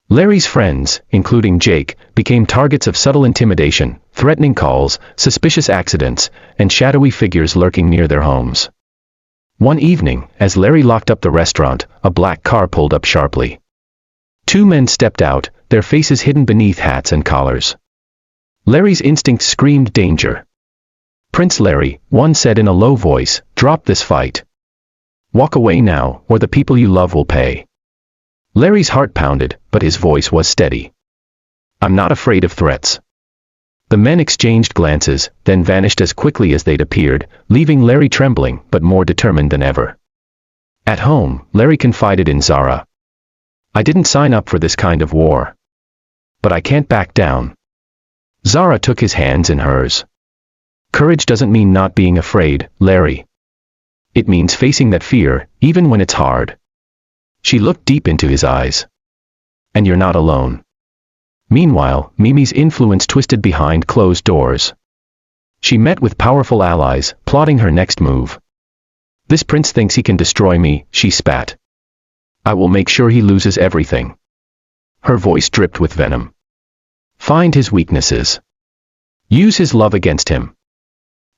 Larry's friends, including Jake, became targets of subtle intimidation, threatening calls, suspicious accidents, and shadowy figures lurking near their homes. One evening, as Larry locked up the restaurant, a black car pulled up sharply. Two men stepped out, their faces hidden beneath hats and collars. Larry's instincts screamed danger. "Prince Larry," one said in a low voice, "drop this fight. Walk away now, or the people you love will pay." Larry's heart pounded, but his voice was steady. "I'm not afraid of threats." The men exchanged glances, then vanished as quickly as they'd appeared, leaving Larry trembling but more determined than ever. At home, Larry confided in Zara. "I didn't sign up for this kind of war. But I can't back down." Zara took his hands in hers. "Courage doesn't mean not being afraid, Larry. It means facing that fear, even when it's hard." She looked deep into his eyes. "And you're not alone." Meanwhile, Mimi's influence twisted behind closed doors. She met with powerful allies, plotting her next move. "This prince thinks he can destroy me," she spat. "I will make sure he loses everything." Her voice dripped with venom. "Find his weaknesses. Use his love against him."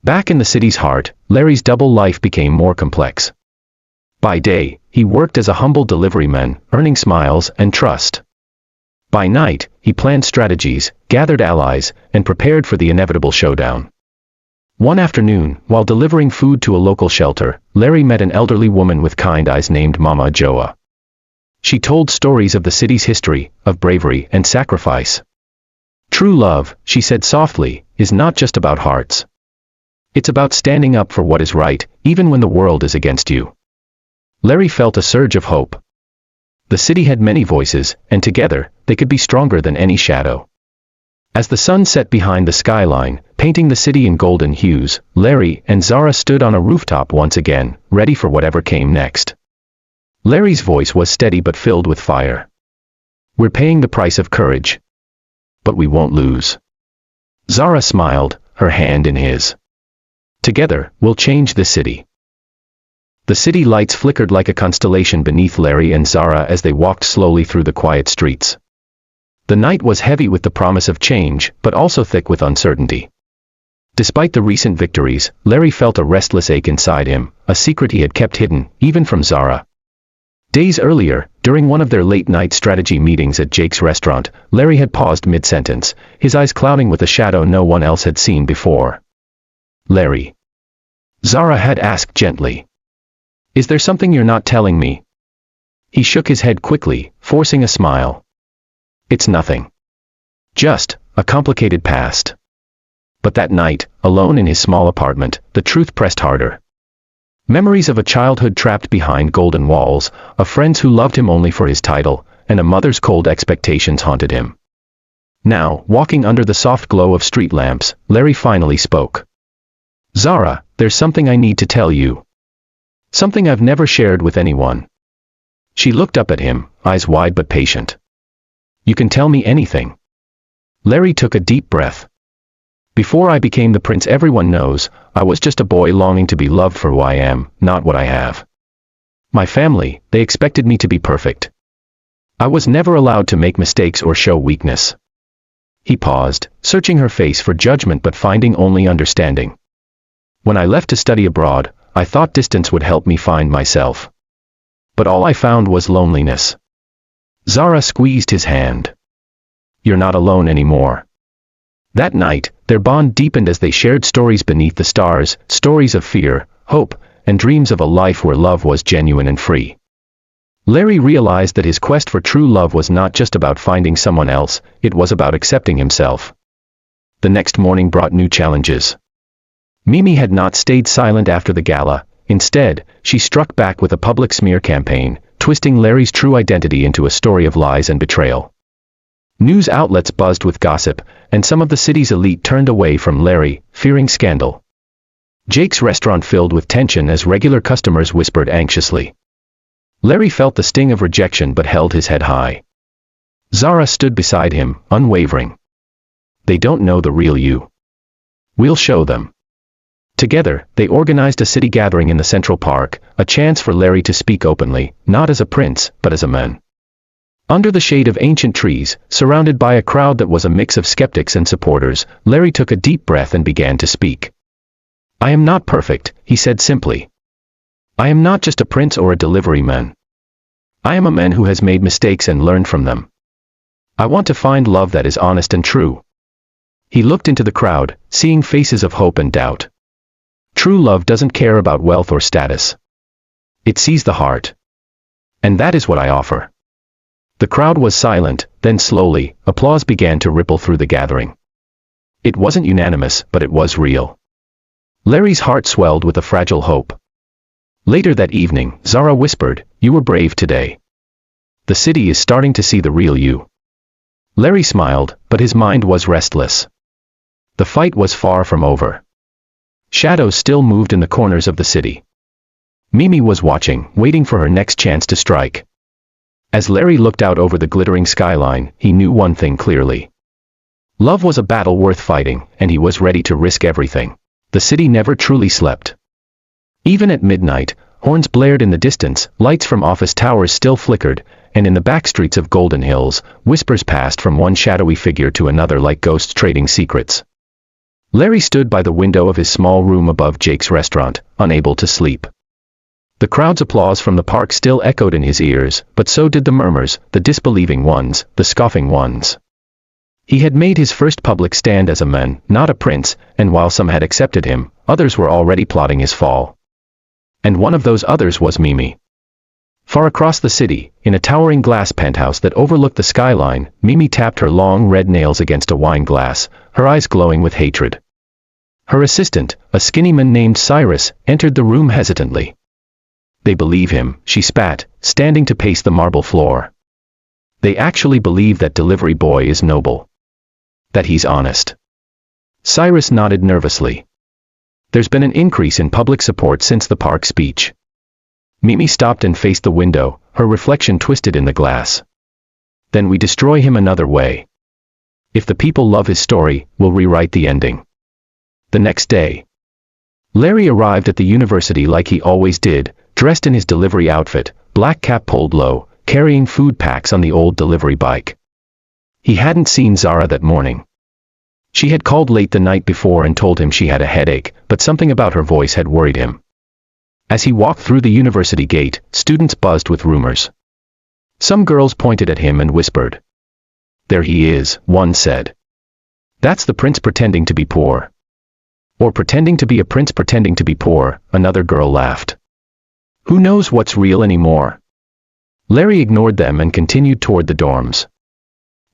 Back in the city's heart, Larry's double life became more complex. By day, he worked as a humble deliveryman, earning smiles and trust. By night, he planned strategies, gathered allies, and prepared for the inevitable showdown. One afternoon, while delivering food to a local shelter, Larry met an elderly woman with kind eyes named Mama Joa. She told stories of the city's history, of bravery and sacrifice. "True love," she said softly, "is not just about hearts. It's about standing up for what is right, even when the world is against you." Larry felt a surge of hope. The city had many voices, and together, they could be stronger than any shadow. As the sun set behind the skyline, painting the city in golden hues, Larry and Zara stood on a rooftop once again, ready for whatever came next. Larry's voice was steady but filled with fire. "We're paying the price of courage. But we won't lose." Zara smiled, her hand in his. "Together, we'll change this city." The city lights flickered like a constellation beneath Larry and Zara as they walked slowly through the quiet streets. The night was heavy with the promise of change, but also thick with uncertainty. Despite the recent victories, Larry felt a restless ache inside him, a secret he had kept hidden, even from Zara. Days earlier, during one of their late-night strategy meetings at Jake's restaurant, Larry had paused mid-sentence, his eyes clouding with a shadow no one else had seen before. "Larry," Zara had asked gently, "is there something you're not telling me?" He shook his head quickly, forcing a smile. "It's nothing. Just a complicated past." But that night, alone in his small apartment, the truth pressed harder. Memories of a childhood trapped behind golden walls, of friends who loved him only for his title, and a mother's cold expectations haunted him. Now, walking under the soft glow of street lamps, Larry finally spoke. "Zara, there's something I need to tell you. Something I've never shared with anyone." She looked up at him, eyes wide but patient. "You can tell me anything." Larry took a deep breath. "Before I became the prince everyone knows, I was just a boy longing to be loved for who I am, not what I have. My family, they expected me to be perfect. I was never allowed to make mistakes or show weakness." He paused, searching her face for judgment but finding only understanding. "When I left to study abroad, I thought distance would help me find myself. But all I found was loneliness." Zara squeezed his hand. "You're not alone anymore." That night, their bond deepened as they shared stories beneath the stars, stories of fear, hope, and dreams of a life where love was genuine and free. Larry realized that his quest for true love was not just about finding someone else, it was about accepting himself. The next morning brought new challenges. Mimi had not stayed silent after the gala. Instead, she struck back with a public smear campaign, twisting Larry's true identity into a story of lies and betrayal. News outlets buzzed with gossip, and some of the city's elite turned away from Larry, fearing scandal. Jake's restaurant filled with tension as regular customers whispered anxiously. Larry felt the sting of rejection but held his head high. Zara stood beside him, unwavering. They don't know the real you. We'll show them. Together, they organized a city gathering in the Central Park, a chance for Larry to speak openly, not as a prince, but as a man. Under the shade of ancient trees, surrounded by a crowd that was a mix of skeptics and supporters, Larry took a deep breath and began to speak. I am not perfect, he said simply. I am not just a prince or a delivery man. I am a man who has made mistakes and learned from them. I want to find love that is honest and true. He looked into the crowd, seeing faces of hope and doubt. True love doesn't care about wealth or status. It sees the heart. And that is what I offer. The crowd was silent, then slowly, applause began to ripple through the gathering. It wasn't unanimous, but it was real. Larry's heart swelled with a fragile hope. Later that evening, Zara whispered, "You were brave today. The city is starting to see the real you." Larry smiled, but his mind was restless. The fight was far from over. Shadows still moved in the corners of the city. Mimi was watching, waiting for her next chance to strike. As Larry looked out over the glittering skyline, he knew one thing clearly. Love was a battle worth fighting, and he was ready to risk everything. The city never truly slept. Even at midnight, horns blared in the distance, lights from office towers still flickered, and in the back streets of Golden Hills, whispers passed from one shadowy figure to another like ghosts trading secrets. Larry stood by the window of his small room above Jake's restaurant, unable to sleep. The crowd's applause from the park still echoed in his ears, but so did the murmurs, the disbelieving ones, the scoffing ones. He had made his first public stand as a man, not a prince, and while some had accepted him, others were already plotting his fall. And one of those others was Mimi. Far across the city, in a towering glass penthouse that overlooked the skyline, Mimi tapped her long red nails against a wine glass, her eyes glowing with hatred. Her assistant, a skinny man named Cyrus, entered the room hesitantly. They believe him, she spat, standing to pace the marble floor. They actually believe that delivery boy is noble. That he's honest. Cyrus nodded nervously. There's been an increase in public support since the park speech. Mimi stopped and faced the window, her reflection twisted in the glass. Then we destroy him another way. If the people love his story, we'll rewrite the ending. The next day, Larry arrived at the university like he always did, dressed in his delivery outfit, black cap pulled low, carrying food packs on the old delivery bike. He hadn't seen Zara that morning. She had called late the night before and told him she had a headache, but something about her voice had worried him. As he walked through the university gate, students buzzed with rumors. Some girls pointed at him and whispered. There he is, one said. That's the prince pretending to be poor. Or pretending to be a prince pretending to be poor, another girl laughed. Who knows what's real anymore? Larry ignored them and continued toward the dorms.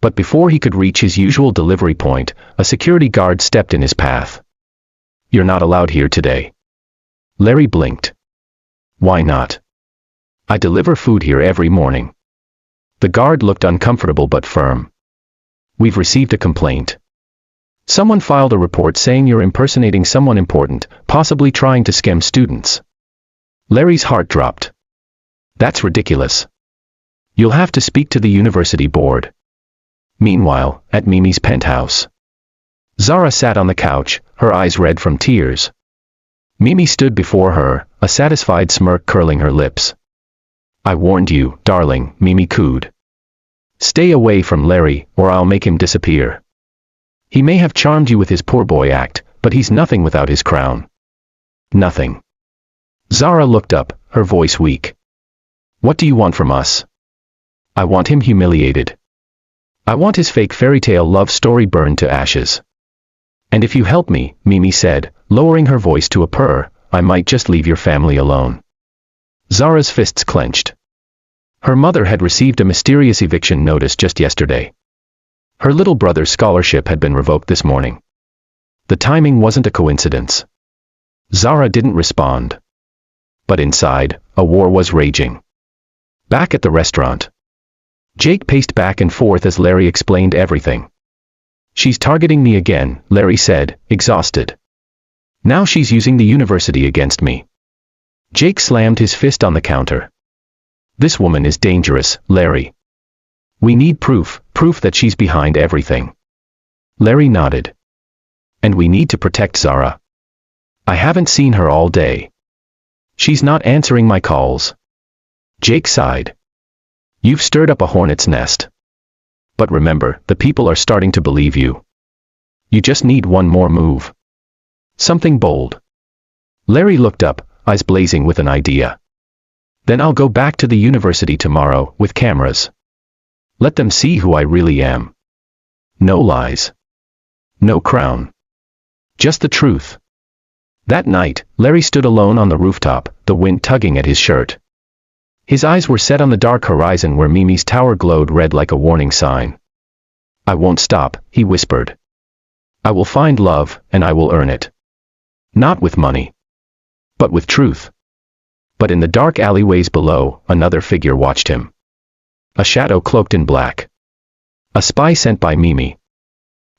But before he could reach his usual delivery point, a security guard stepped in his path. You're not allowed here today. Larry blinked. Why not? I deliver food here every morning. The guard looked uncomfortable but firm. We've received a complaint. Someone filed a report saying you're impersonating someone important, possibly trying to scam students. Larry's heart dropped. That's ridiculous. You'll have to speak to the university board. Meanwhile, at Mimi's penthouse, Zara sat on the couch, her eyes red from tears. Mimi stood before her, a satisfied smirk curling her lips. I warned you, darling, Mimi cooed. Stay away from Larry, or I'll make him disappear. He may have charmed you with his poor boy act, but he's nothing without his crown. Nothing. Zara looked up, her voice weak. What do you want from us? I want him humiliated. I want his fake fairy tale love story burned to ashes. And if you help me, Mimi said, lowering her voice to a purr, I might just leave your family alone. Zara's fists clenched. Her mother had received a mysterious eviction notice just yesterday. Her little brother's scholarship had been revoked this morning. The timing wasn't a coincidence. Zara didn't respond. But inside, a war was raging. Back at the restaurant, Jake paced back and forth as Larry explained everything. She's targeting me again, Larry said, exhausted. Now she's using the university against me. Jake slammed his fist on the counter. This woman is dangerous, Larry. We need proof that she's behind everything. Larry nodded. And we need to protect Zara. I haven't seen her all day. She's not answering my calls. Jake sighed. You've stirred up a hornet's nest. But remember, the people are starting to believe you. You just need one more move. Something bold. Larry looked up, eyes blazing with an idea. Then I'll go back to the university tomorrow, with cameras. Let them see who I really am. No lies. No crown. Just the truth. That night, Larry stood alone on the rooftop, the wind tugging at his shirt. His eyes were set on the dark horizon where Mimi's tower glowed red like a warning sign. I won't stop, he whispered. I will find love, and I will earn it. Not with money. But with truth. But in the dark alleyways below, another figure watched him. A shadow cloaked in black. A spy sent by Mimi.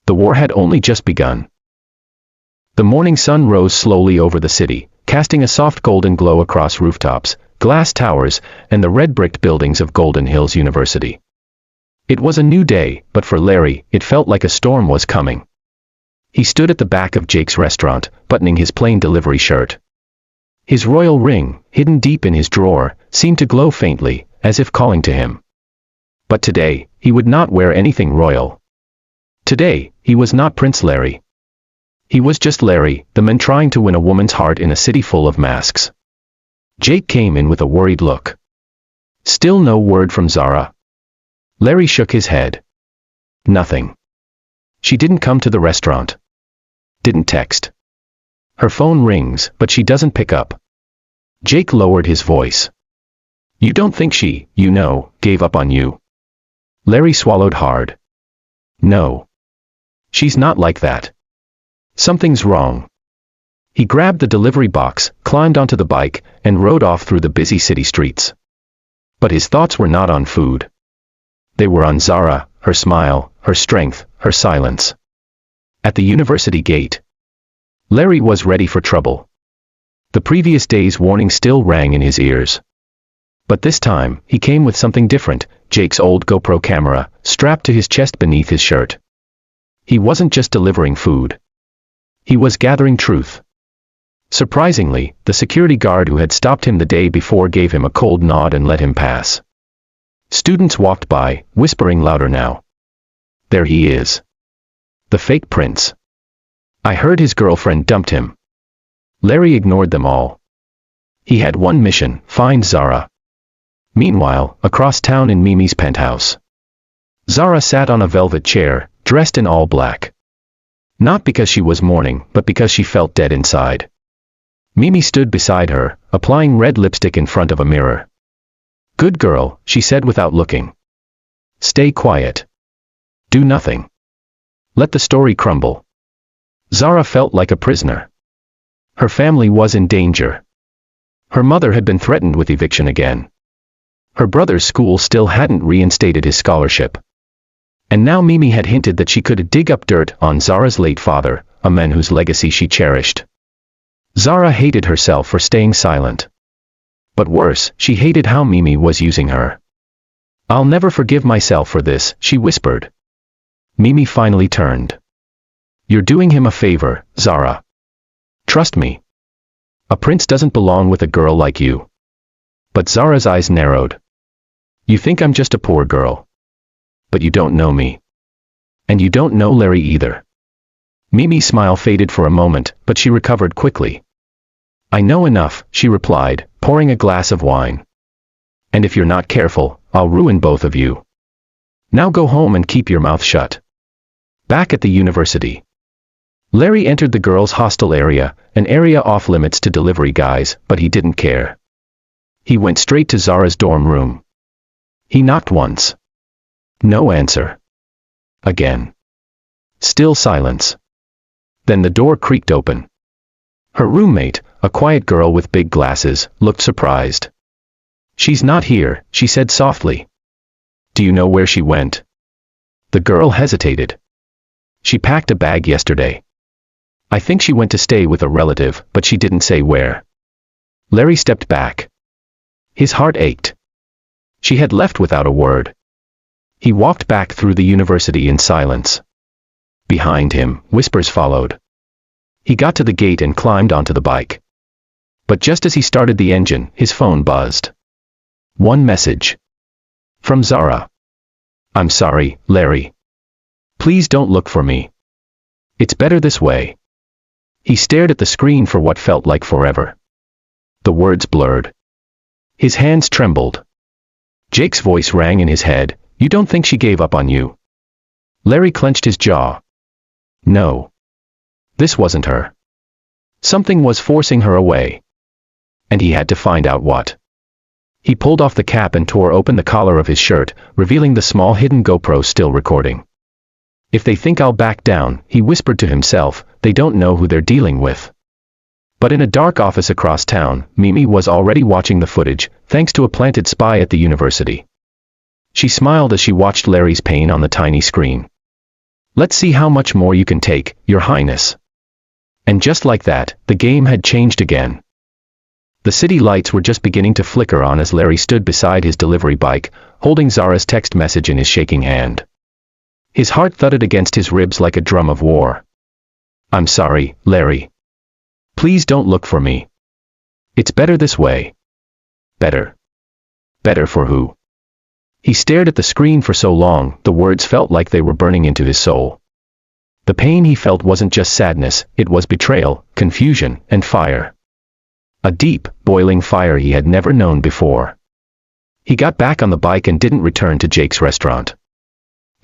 The war had only just begun. The morning sun rose slowly over the city, casting a soft golden glow across rooftops, glass towers, and the red-bricked buildings of Golden Hills University. It was a new day, but for Larry, it felt like a storm was coming. He stood at the back of Jake's restaurant, buttoning his plain delivery shirt. His royal ring, hidden deep in his drawer, seemed to glow faintly, as if calling to him. But today, he would not wear anything royal. Today, he was not Prince Larry. He was just Larry, the man trying to win a woman's heart in a city full of masks. Jake came in with a worried look. Still no word from Zara. Larry shook his head. Nothing. She didn't come to the restaurant. Didn't text. Her phone rings, but she doesn't pick up. Jake lowered his voice. You don't think she, gave up on you? Larry swallowed hard. No. She's not like that. Something's wrong. He grabbed the delivery box, climbed onto the bike, and rode off through the busy city streets. But his thoughts were not on food. They were on Zara, her smile, her strength, her silence. At the university gate, Larry was ready for trouble. The previous day's warning still rang in his ears. But this time, he came with something different, Jake's old GoPro camera, strapped to his chest beneath his shirt. He wasn't just delivering food. He was gathering truth. Surprisingly, the security guard who had stopped him the day before gave him a cold nod and let him pass. Students walked by, whispering louder now. There he is. The fake prince. I heard his girlfriend dumped him. Larry ignored them all. He had one mission, find Zara. Meanwhile, across town in Mimi's penthouse, Zara sat on a velvet chair, dressed in all black. Not because she was mourning, but because she felt dead inside. Mimi stood beside her, applying red lipstick in front of a mirror. Good girl, she said without looking. Stay quiet. Do nothing. Let the story crumble. Zara felt like a prisoner. Her family was in danger. Her mother had been threatened with eviction again. Her brother's school still hadn't reinstated his scholarship. And now Mimi had hinted that she could dig up dirt on Zara's late father, a man whose legacy she cherished. Zara hated herself for staying silent. But worse, she hated how Mimi was using her. I'll never forgive myself for this, she whispered. Mimi finally turned. You're doing him a favor, Zara. Trust me. A prince doesn't belong with a girl like you. But Zara's eyes narrowed. You think I'm just a poor girl. But you don't know me. And you don't know Larry either. Mimi's smile faded for a moment, but she recovered quickly. I know enough, she replied, pouring a glass of wine. And if you're not careful, I'll ruin both of you. Now go home and keep your mouth shut. Back at the university, Larry entered the girls' hostel area, an area off limits to delivery guys, but he didn't care. He went straight to Zara's dorm room. He knocked once. No answer. Again. Still silence. Then the door creaked open. Her roommate, a quiet girl with big glasses, looked surprised. She's not here, she said softly. Do you know where she went? The girl hesitated. She packed a bag yesterday. I think she went to stay with a relative, but she didn't say where. Larry stepped back. His heart ached. She had left without a word. He walked back through the university in silence. Behind him, whispers followed. He got to the gate and climbed onto the bike. But just as he started the engine, his phone buzzed. One message. From Zara. I'm sorry, Larry. Please don't look for me. It's better this way. He stared at the screen for what felt like forever. The words blurred. His hands trembled. Jake's voice rang in his head. You don't think she gave up on you? Larry clenched his jaw. No. This wasn't her. Something was forcing her away. And he had to find out what. He pulled off the cap and tore open the collar of his shirt, revealing the small hidden GoPro still recording. If they think I'll back down, he whispered to himself, they don't know who they're dealing with. But in a dark office across town, Mimi was already watching the footage, thanks to a planted spy at the university. She smiled as she watched Larry's pain on the tiny screen. Let's see how much more you can take, Your Highness. And just like that, the game had changed again. The city lights were just beginning to flicker on as Larry stood beside his delivery bike, holding Zara's text message in his shaking hand. His heart thudded against his ribs like a drum of war. I'm sorry, Larry. Please don't look for me. It's better this way. Better. Better for who? He stared at the screen for so long, the words felt like they were burning into his soul. The pain he felt wasn't just sadness, it was betrayal, confusion, and fire. A deep, boiling fire he had never known before. He got back on the bike and didn't return to Jake's restaurant.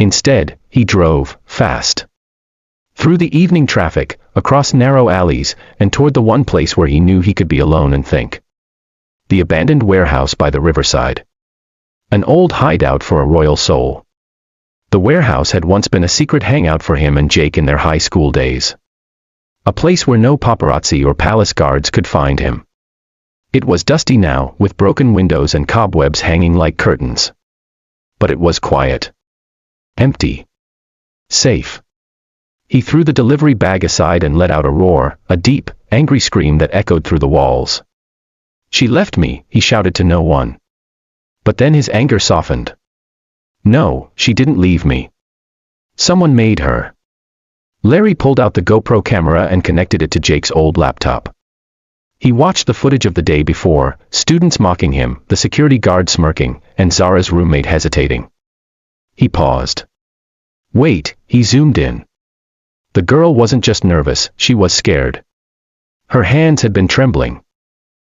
Instead, he drove, fast. Through the evening traffic, across narrow alleys, and toward the one place where he knew he could be alone and think. The abandoned warehouse by the riverside. An old hideout for a royal soul. The warehouse had once been a secret hangout for him and Jake in their high school days. A place where no paparazzi or palace guards could find him. It was dusty now, with broken windows and cobwebs hanging like curtains. But it was quiet. Empty. Safe. He threw the delivery bag aside and let out a roar, a deep, angry scream that echoed through the walls. She left me, he shouted to no one. But then his anger softened. No, she didn't leave me. Someone made her. Larry pulled out the GoPro camera and connected it to Jake's old laptop. He watched the footage of the day before, students mocking him, the security guard smirking, and Zara's roommate hesitating. He paused. Wait, he zoomed in. The girl wasn't just nervous, she was scared. Her hands had been trembling.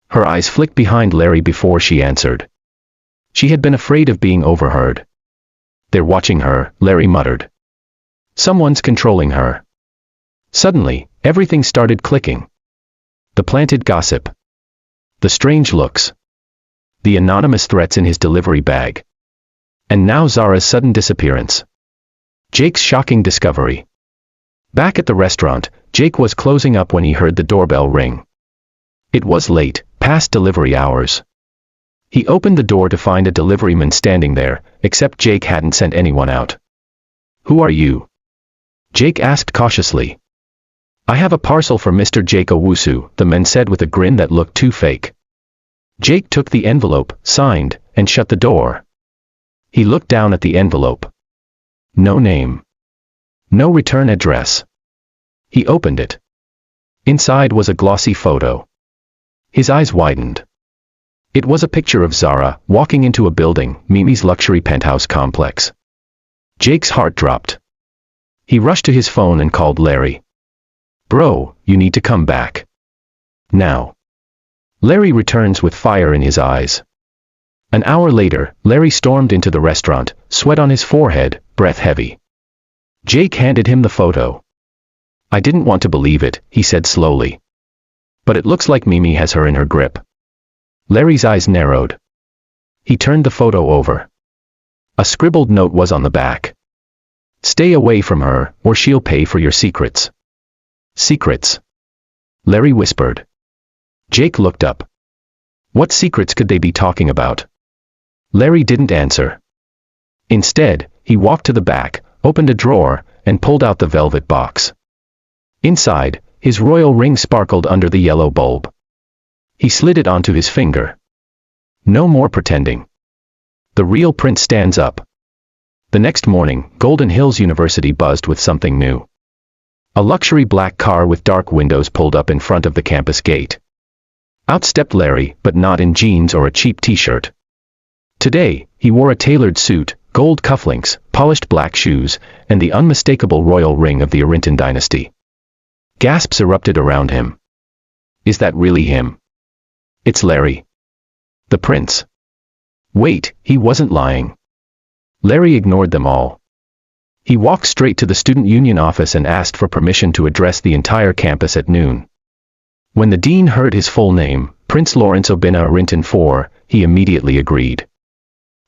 Her eyes flicked behind Larry before she answered. She had been afraid of being overheard. They're watching her, Larry muttered. Someone's controlling her. Suddenly, everything started clicking. The planted gossip. The strange looks. The anonymous threats in his delivery bag. And now Zara's sudden disappearance. Jake's shocking discovery. Back at the restaurant, Jake was closing up when he heard the doorbell ring. It was late, past delivery hours. He opened the door to find a deliveryman standing there, except Jake hadn't sent anyone out. Who are you? Jake asked cautiously. I have a parcel for Mr. Jake Owusu, the man said with a grin that looked too fake. Jake took the envelope, signed, and shut the door. He looked down at the envelope. No name. No return address. He opened it. Inside was a glossy photo. His eyes widened. It was a picture of Zara, walking into a building, Mimi's luxury penthouse complex. Jake's heart dropped. He rushed to his phone and called Larry. Bro, you need to come back. Now. Larry returns with fire in his eyes. An hour later, Larry stormed into the restaurant, sweat on his forehead, breath heavy. Jake handed him the photo. I didn't want to believe it, he said slowly. But it looks like Mimi has her in her grip. Larry's eyes narrowed. He turned the photo over. A scribbled note was on the back. Stay away from her, or she'll pay for your secrets. Secrets? Larry whispered. Jake looked up. What secrets could they be talking about? Larry didn't answer. Instead, he walked to the back, opened a drawer, and pulled out the velvet box. Inside, his royal ring sparkled under the yellow bulb. He slid it onto his finger. No more pretending. The real prince stands up. The next morning, Golden Hills University buzzed with something new. A luxury black car with dark windows pulled up in front of the campus gate. Out stepped Larry, but not in jeans or a cheap t-shirt. Today, he wore a tailored suit, gold cufflinks, polished black shoes, and the unmistakable royal ring of the Arrington dynasty. Gasps erupted around him. Is that really him? It's Larry. The prince. Wait, he wasn't lying. Larry ignored them all. He walked straight to the student union office and asked for permission to address the entire campus at noon. When the dean heard his full name, Prince Lawrence Obinna Arrington IV, he immediately agreed.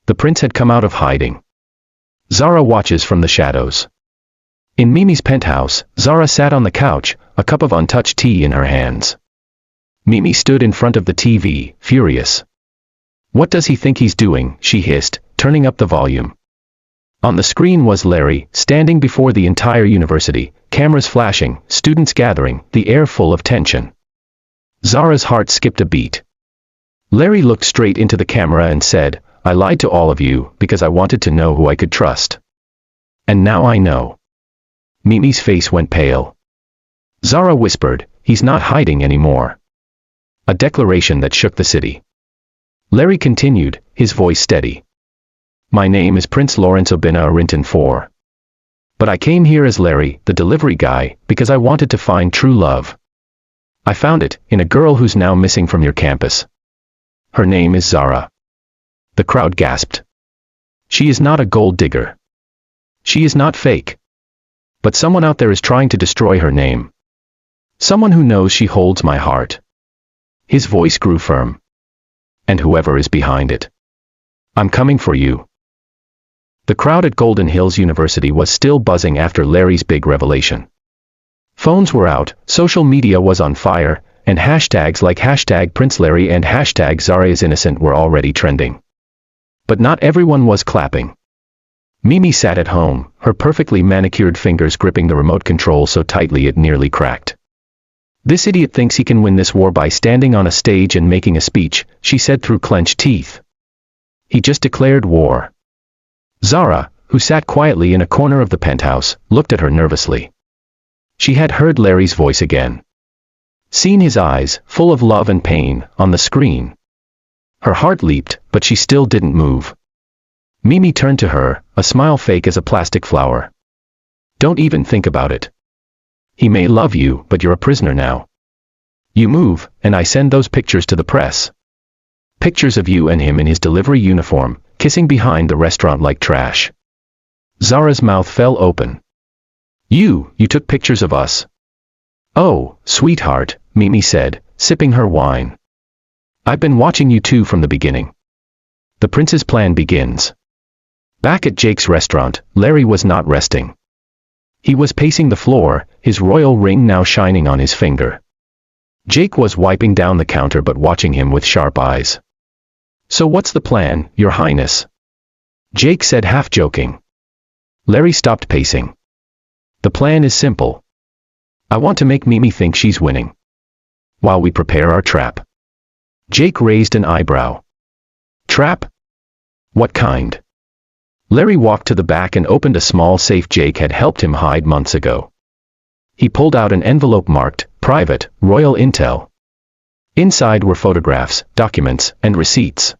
The prince had come out of hiding. Zara watches from the shadows. In Mimi's penthouse, Zara sat on the couch, a cup of untouched tea in her hands. Mimi stood in front of the TV, furious. What does he think he's doing? She hissed, turning up the volume. On the screen was Larry, standing before the entire university, cameras flashing, students gathering, the air full of tension. Zara's heart skipped a beat. Larry looked straight into the camera and said, I lied to all of you because I wanted to know who I could trust. And now I know. Mimi's face went pale. Zara whispered, he's not hiding anymore. A declaration that shook the city. Larry continued, his voice steady. My name is Prince Lawrence Obinna Arrington IV. But I came here as Larry, the delivery guy, because I wanted to find true love. I found it, in a girl who's now missing from your campus. Her name is Zara. The crowd gasped. She is not a gold digger. She is not fake. But someone out there is trying to destroy her name. Someone who knows she holds my heart. His voice grew firm. And whoever is behind it. I'm coming for you. The crowd at Golden Hills University was still buzzing after Larry's big revelation. Phones were out, social media was on fire, and hashtags like #PrinceLarry and #ZaraIsInnocent were already trending. But not everyone was clapping. Mimi sat at home, her perfectly manicured fingers gripping the remote control so tightly it nearly cracked. This idiot thinks he can win this war by standing on a stage and making a speech, she said through clenched teeth. He just declared war. Zara, who sat quietly in a corner of the penthouse, looked at her nervously. She had heard Larry's voice again. Seen his eyes, full of love and pain, on the screen. Her heart leaped, but she still didn't move. Mimi turned to her, a smile fake as a plastic flower. Don't even think about it. He may love you, but you're a prisoner now. You move, and I send those pictures to the press. Pictures of you and him in his delivery uniform, kissing behind the restaurant like trash. Zara's mouth fell open. You took pictures of us. Oh, sweetheart, Mimi said, sipping her wine. I've been watching you two from the beginning. The prince's plan begins. Back at Jake's restaurant, Larry was not resting. He was pacing the floor, his royal ring now shining on his finger. Jake was wiping down the counter but watching him with sharp eyes. So what's the plan, Your Highness? Jake said half joking. Larry stopped pacing. The plan is simple. I want to make Mimi think she's winning. While we prepare our trap. Jake raised an eyebrow. Trap? What kind? Larry walked to the back and opened a small safe Jake had helped him hide months ago. He pulled out an envelope marked, Private, Royal Intel. Inside were photographs, documents, and receipts.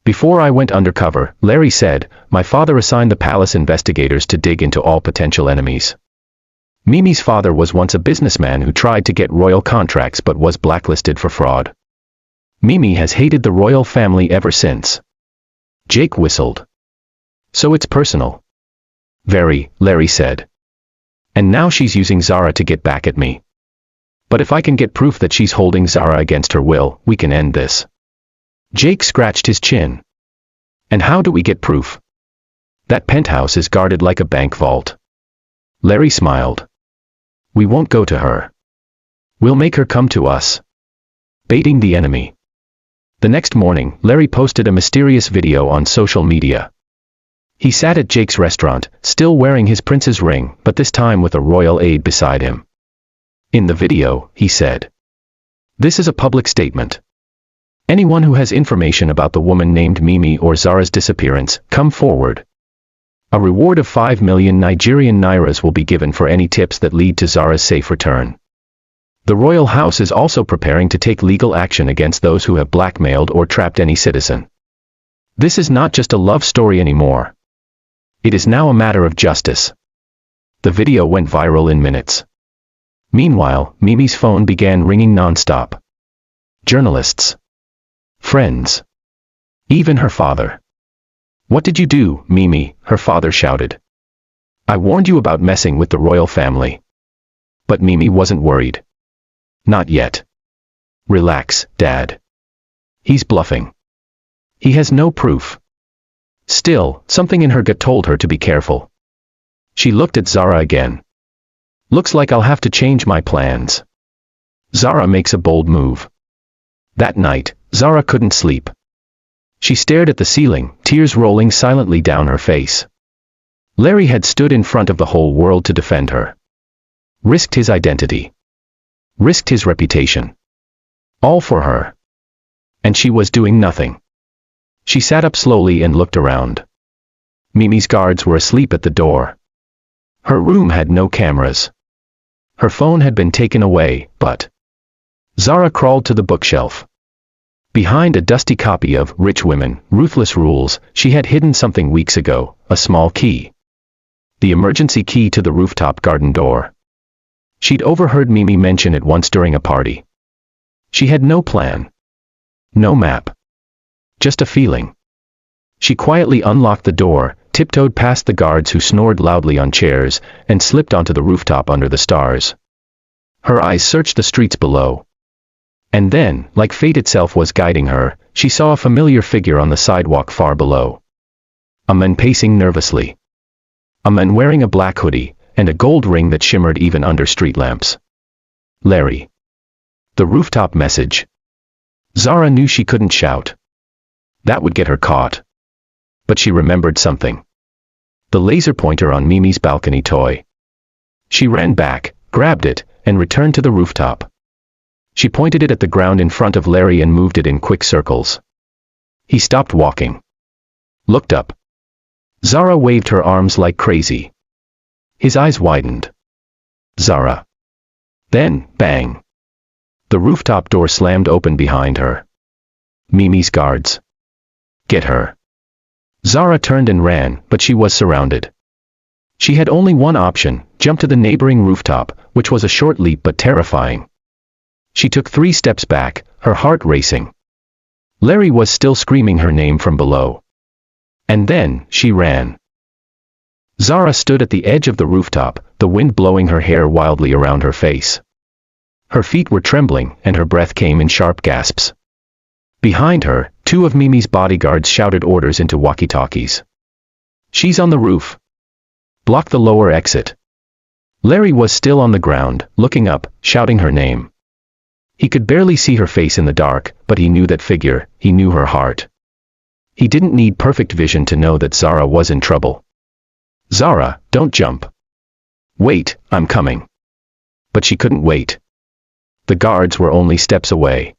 Before I went undercover, Larry said, my father assigned the palace investigators to dig into all potential enemies. Mimi's father was once a businessman who tried to get royal contracts but was blacklisted for fraud. Mimi has hated the royal family ever since. Jake whistled. So it's personal. Very, Larry said. And now she's using Zara to get back at me. But if I can get proof that she's holding Zara against her will, we can end this. Jake scratched his chin. And how do we get proof? That penthouse is guarded like a bank vault. Larry smiled. We won't go to her. We'll make her come to us. Baiting the enemy. The next morning, Larry posted a mysterious video on social media. He sat at Jake's restaurant, still wearing his prince's ring, but this time with a royal aide beside him. In the video, he said, "This is a public statement. Anyone who has information about the woman named Mimi or Zara's disappearance, come forward. A reward of 5 million Nigerian nairas will be given for any tips that lead to Zara's safe return. The royal house is also preparing to take legal action against those who have blackmailed or trapped any citizen. This is not just a love story anymore. It is now a matter of justice." The video went viral in minutes. Meanwhile, Mimi's phone began ringing non-stop. Journalists, friends, even her father. "What did you do, Mimi?" her father shouted. "I warned you about messing with the royal family." But Mimi wasn't worried. "Not yet. Relax, Dad. He's bluffing. He has no proof." Still, something in her gut told her to be careful. She looked at Zara again. "Looks like I'll have to change my plans." Zara makes a bold move. That night, Zara couldn't sleep. She stared at the ceiling, tears rolling silently down her face. Larry had stood in front of the whole world to defend her. Risked his identity. Risked his reputation. All for her. And she was doing nothing. She sat up slowly and looked around. Mimi's guards were asleep at the door. Her room had no cameras. Her phone had been taken away, but Zara crawled to the bookshelf. Behind a dusty copy of Rich Women, Ruthless Rules, she had hidden something weeks ago, a small key. The emergency key to the rooftop garden door. She'd overheard Mimi mention it once during a party. She had no plan. No map. Just a feeling. She quietly unlocked the door, tiptoed past the guards who snored loudly on chairs, and slipped onto the rooftop under the stars. Her eyes searched the streets below. And then, like fate itself was guiding her, she saw a familiar figure on the sidewalk far below. A man pacing nervously. A man wearing a black hoodie, and a gold ring that shimmered even under street lamps. Larry. The rooftop message. Zara knew she couldn't shout. That would get her caught. But she remembered something. The laser pointer on Mimi's balcony toy. She ran back, grabbed it, and returned to the rooftop. She pointed it at the ground in front of Larry and moved it in quick circles. He stopped walking. Looked up. Zara waved her arms like crazy. His eyes widened. Zara. Then, bang. The rooftop door slammed open behind her. Mimi's guards. Get her. Zara turned and ran, but she was surrounded. She had only one option, jump to the neighboring rooftop, which was a short leap but terrifying. She took 3 steps back, her heart racing. Larry was still screaming her name from below. And then, she ran. Zara stood at the edge of the rooftop, the wind blowing her hair wildly around her face. Her feet were trembling, and her breath came in sharp gasps. Behind her, 2 of Mimi's bodyguards shouted orders into walkie-talkies. She's on the roof. Block the lower exit. Larry was still on the ground, looking up, shouting her name. He could barely see her face in the dark, but he knew that figure, he knew her heart. He didn't need perfect vision to know that Zara was in trouble. Zara, don't jump. Wait, I'm coming. But she couldn't wait. The guards were only steps away.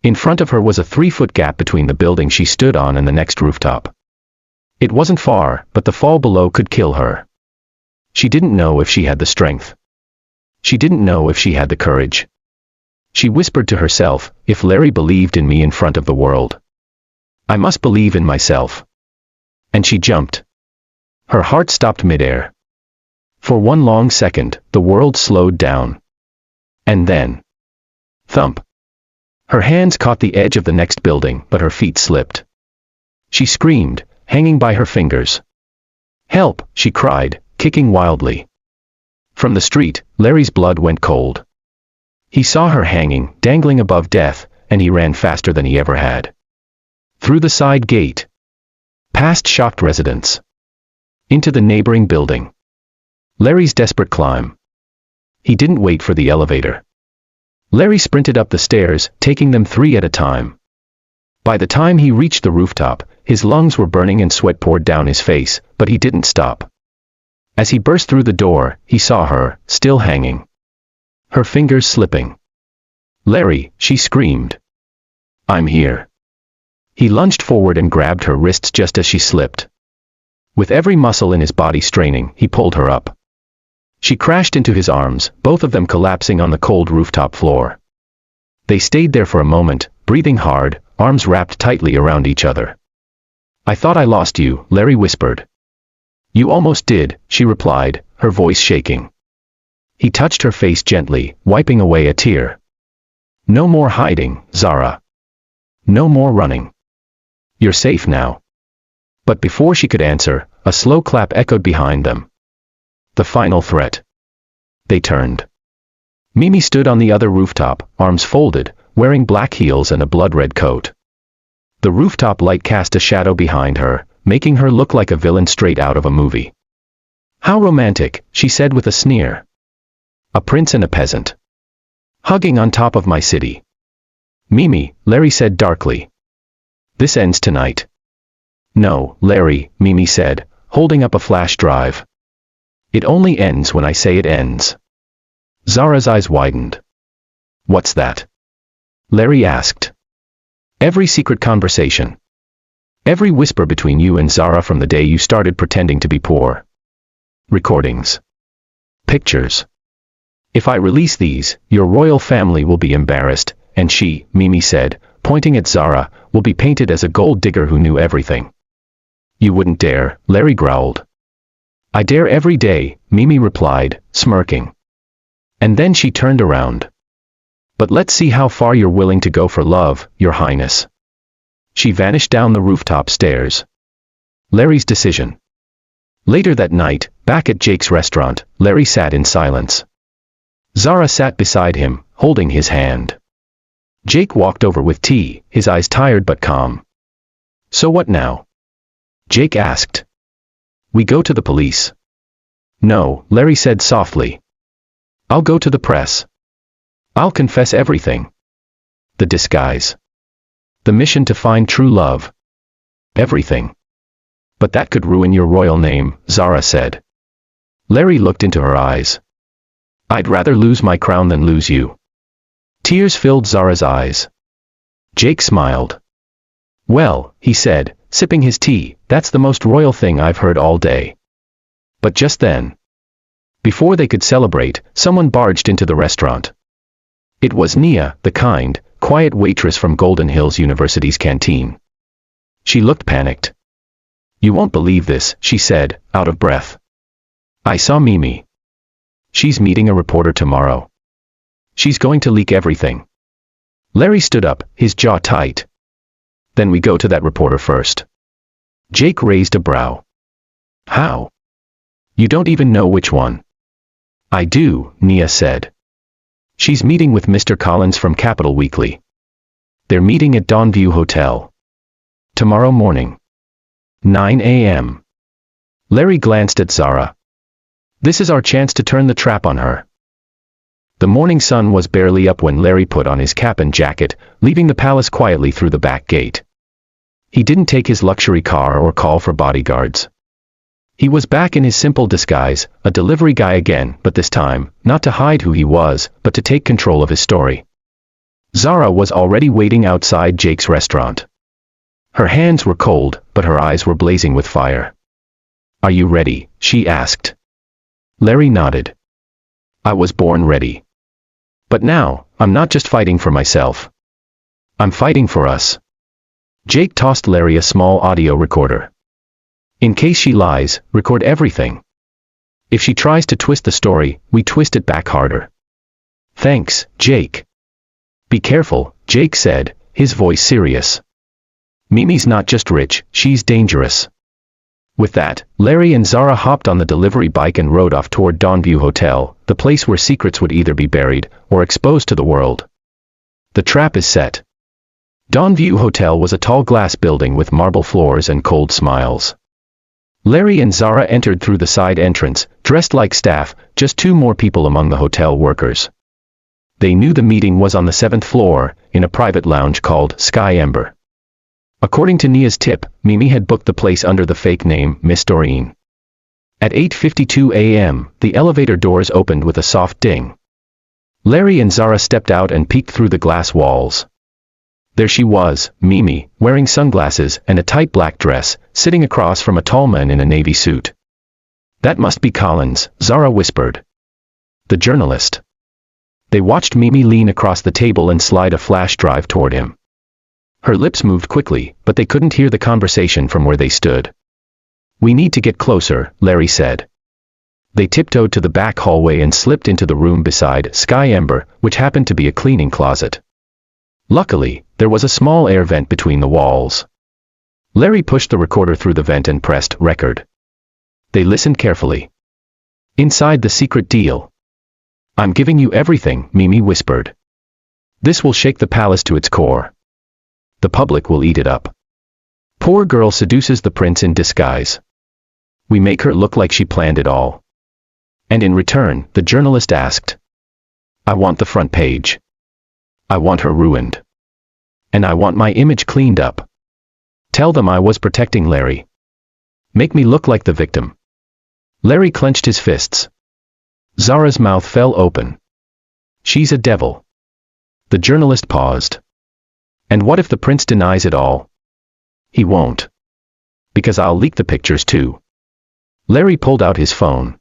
In front of her was a 3-foot gap between the building she stood on and the next rooftop. It wasn't far, but the fall below could kill her. She didn't know if she had the strength. She didn't know if she had the courage. She whispered to herself, if Larry believed in me in front of the world, I must believe in myself. And she jumped. Her heart stopped midair. For one long second, the world slowed down. And then, thump. Her hands caught the edge of the next building, but her feet slipped. She screamed, hanging by her fingers. Help, she cried, kicking wildly. From the street, Larry's blood went cold. He saw her hanging, dangling above death, and he ran faster than he ever had. Through the side gate. Past shocked residents. Into the neighboring building. Larry's desperate climb. He didn't wait for the elevator. Larry sprinted up the stairs, taking them 3 at a time. By the time he reached the rooftop, his lungs were burning and sweat poured down his face, but he didn't stop. As he burst through the door, he saw her, still hanging. her fingers slipping. "Larry," she screamed. "I'm here." He lunged forward and grabbed her wrists just as she slipped. With every muscle in his body straining, he pulled her up. She crashed into his arms, both of them collapsing on the cold rooftop floor. They stayed there for a moment, breathing hard, arms wrapped tightly around each other. "I thought I lost you," Larry whispered. "You almost did," she replied, her voice shaking. He touched her face gently, wiping away a tear. "No more hiding, Zara. No more running. You're safe now." But before she could answer, a slow clap echoed behind them. The final threat. They turned. Mimi stood on the other rooftop, arms folded, wearing black heels and a blood-red coat. The rooftop light cast a shadow behind her, making her look like a villain straight out of a movie. "How romantic," she said with a sneer. "A prince and a peasant. Hugging on top of my city." "Mimi," Larry said darkly. "This ends tonight." "No, Larry," Mimi said, holding up a flash drive. "It only ends when I say it ends." Zara's eyes widened. "What's that?" Larry asked. "Every secret conversation. Every whisper between you and Zara from the day you started pretending to be poor. Recordings. Pictures. If I release these, your royal family will be embarrassed, and she," Mimi said, pointing at Zara, "will be painted as a gold digger who knew everything." "You wouldn't dare," Larry growled. "I dare every day," Mimi replied, smirking. And then she turned around. "But let's see how far you're willing to go for love, Your Highness." She vanished down the rooftop stairs. Larry's decision. Later that night, back at Jake's restaurant, Larry sat in silence. Zara sat beside him, holding his hand. Jake walked over with tea, his eyes tired but calm. "So what now?" Jake asked. "We go to the police." "No," Larry said softly. "I'll go to the press. I'll confess everything. The disguise. The mission to find true love. Everything." "But that could ruin your royal name," Zara said. Larry looked into her eyes. "I'd rather lose my crown than lose you." Tears filled Zara's eyes. Jake smiled. "Well," he said, sipping his tea, "that's the most royal thing I've heard all day." But just then, before they could celebrate, someone barged into the restaurant. It was Nia, the kind, quiet waitress from Golden Hills University's canteen. She looked panicked. "You won't believe this," she said, out of breath. "I saw Mimi. She's meeting a reporter tomorrow. She's going to leak everything." Larry stood up, his jaw tight. "Then we go to that reporter first." Jake raised a brow. "How? You don't even know which one." "I do," Nia said. "She's meeting with Mr. Collins from Capital Weekly. They're meeting at Dawnview Hotel. Tomorrow morning. 9 a.m. Larry glanced at Zara. "This is our chance to turn the trap on her." The morning sun was barely up when Larry put on his cap and jacket, leaving the palace quietly through the back gate. He didn't take his luxury car or call for bodyguards. He was back in his simple disguise, a delivery guy again, but this time, not to hide who he was, but to take control of his story. Zara was already waiting outside Jake's restaurant. Her hands were cold, but her eyes were blazing with fire. "Are you ready?" she asked. Larry nodded. "I was born ready. But now, I'm not just fighting for myself. I'm fighting for us." Jake tossed Larry a small audio recorder. "In case she lies, record everything. If she tries to twist the story, we twist it back harder." "Thanks, Jake." "Be careful," Jake said, his voice serious. "Mimi's not just rich, she's dangerous." With that, Larry and Zara hopped on the delivery bike and rode off toward Dawnview Hotel, the place where secrets would either be buried or exposed to the world. The trap is set. Dawnview Hotel was a tall glass building with marble floors and cold smiles. Larry and Zara entered through the side entrance, dressed like staff, just two more people among the hotel workers. They knew the meeting was on the 7th floor, in a private lounge called Sky Ember. According to Nia's tip, Mimi had booked the place under the fake name Miss Doreen. At 8:52 a.m., the elevator doors opened with a soft ding. Larry and Zara stepped out and peeked through the glass walls. There she was, Mimi, wearing sunglasses and a tight black dress, sitting across from a tall man in a navy suit. That must be Collins, Zara whispered. The journalist. They watched Mimi lean across the table and slide a flash drive toward him. Her lips moved quickly, but they couldn't hear the conversation from where they stood. We need to get closer, Larry said. They tiptoed to the back hallway and slipped into the room beside Sky Ember, which happened to be a cleaning closet. Luckily, there was a small air vent between the walls. Larry pushed the recorder through the vent and pressed record. They listened carefully. Inside the secret deal. I'm giving you everything, Mimi whispered. This will shake the palace to its core. The public will eat it up. Poor girl seduces the prince in disguise. We make her look like she planned it all. And in return, the journalist asked. I want the front page. I want her ruined. And I want my image cleaned up. Tell them I was protecting Larry. Make me look like the victim. Larry clenched his fists. Zara's mouth fell open. She's a devil. The journalist paused. And what if the prince denies it all? He won't. Because I'll leak the pictures too. Larry pulled out his phone.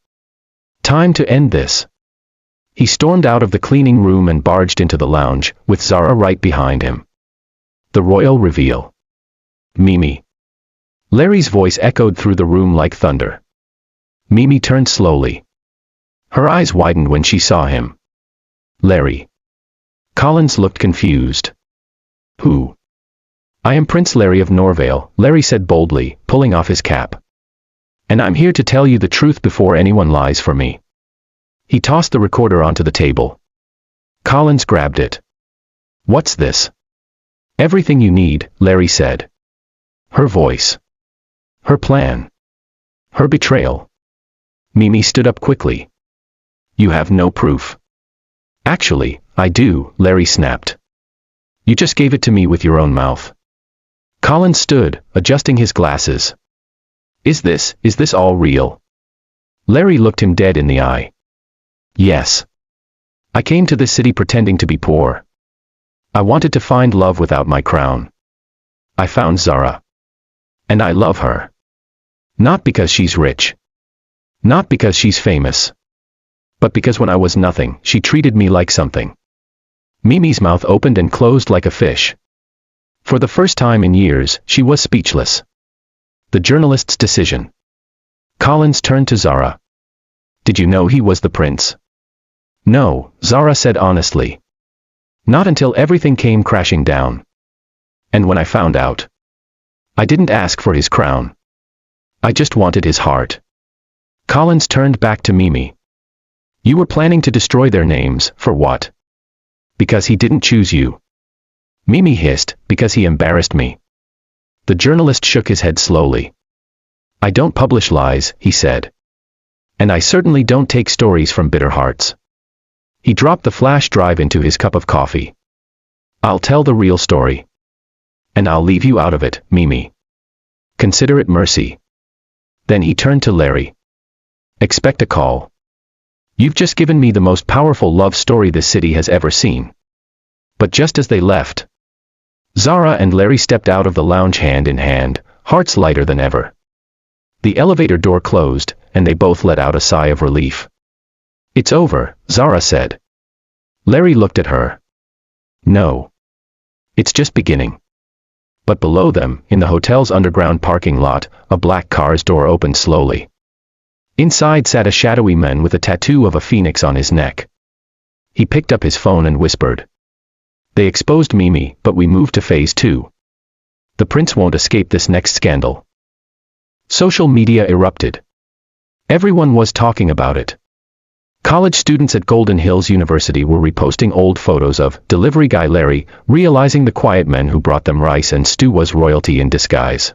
Time to end this. He stormed out of the cleaning room and barged into the lounge, with Zara right behind him. The royal reveal. Mimi. Larry's voice echoed through the room like thunder. Mimi turned slowly. Her eyes widened when she saw him. Larry. Collins looked confused. Who? I am Prince Larry of Norvale, Larry said boldly, pulling off his cap. And I'm here to tell you the truth before anyone lies for me. He tossed the recorder onto the table. Collins grabbed it. What's this? Everything you need, Larry said. Her voice. Her plan. Her betrayal. Mimi stood up quickly. You have no proof. Actually, I do, Larry snapped. You just gave it to me with your own mouth. Collins stood, adjusting his glasses. Is this all real? Larry looked him dead in the eye. Yes. I came to this city pretending to be poor. I wanted to find love without my crown. I found Zara. And I love her. Not because she's rich. Not because she's famous. But because when I was nothing, she treated me like something. Mimi's mouth opened and closed like a fish. For the first time in years, she was speechless. The journalist's decision. Collins turned to Zara. Did you know he was the prince? No, Zara said honestly. Not until everything came crashing down. And when I found out. I didn't ask for his crown. I just wanted his heart. Collins turned back to Mimi. You were planning to destroy their names, for what? Because he didn't choose you. Mimi hissed, because he embarrassed me. The journalist shook his head slowly. I don't publish lies, he said. And I certainly don't take stories from bitter hearts. He dropped the flash drive into his cup of coffee. I'll tell the real story. And I'll leave you out of it, Mimi. Consider it mercy. Then he turned to Larry. Expect a call. You've just given me the most powerful love story this city has ever seen. But just as they left, Zara and Larry stepped out of the lounge hand in hand, hearts lighter than ever. The elevator door closed, and they both let out a sigh of relief. It's over, Zara said. Larry looked at her. No. It's just beginning. But below them, in the hotel's underground parking lot, a black car's door opened slowly. Inside sat a shadowy man with a tattoo of a phoenix on his neck. He picked up his phone and whispered. They exposed Mimi, but we moved to phase 2. The prince won't escape this next scandal. Social media erupted. Everyone was talking about it. College students at Golden Hills University were reposting old photos of delivery guy Larry, realizing the quiet man who brought them rice and stew was royalty in disguise.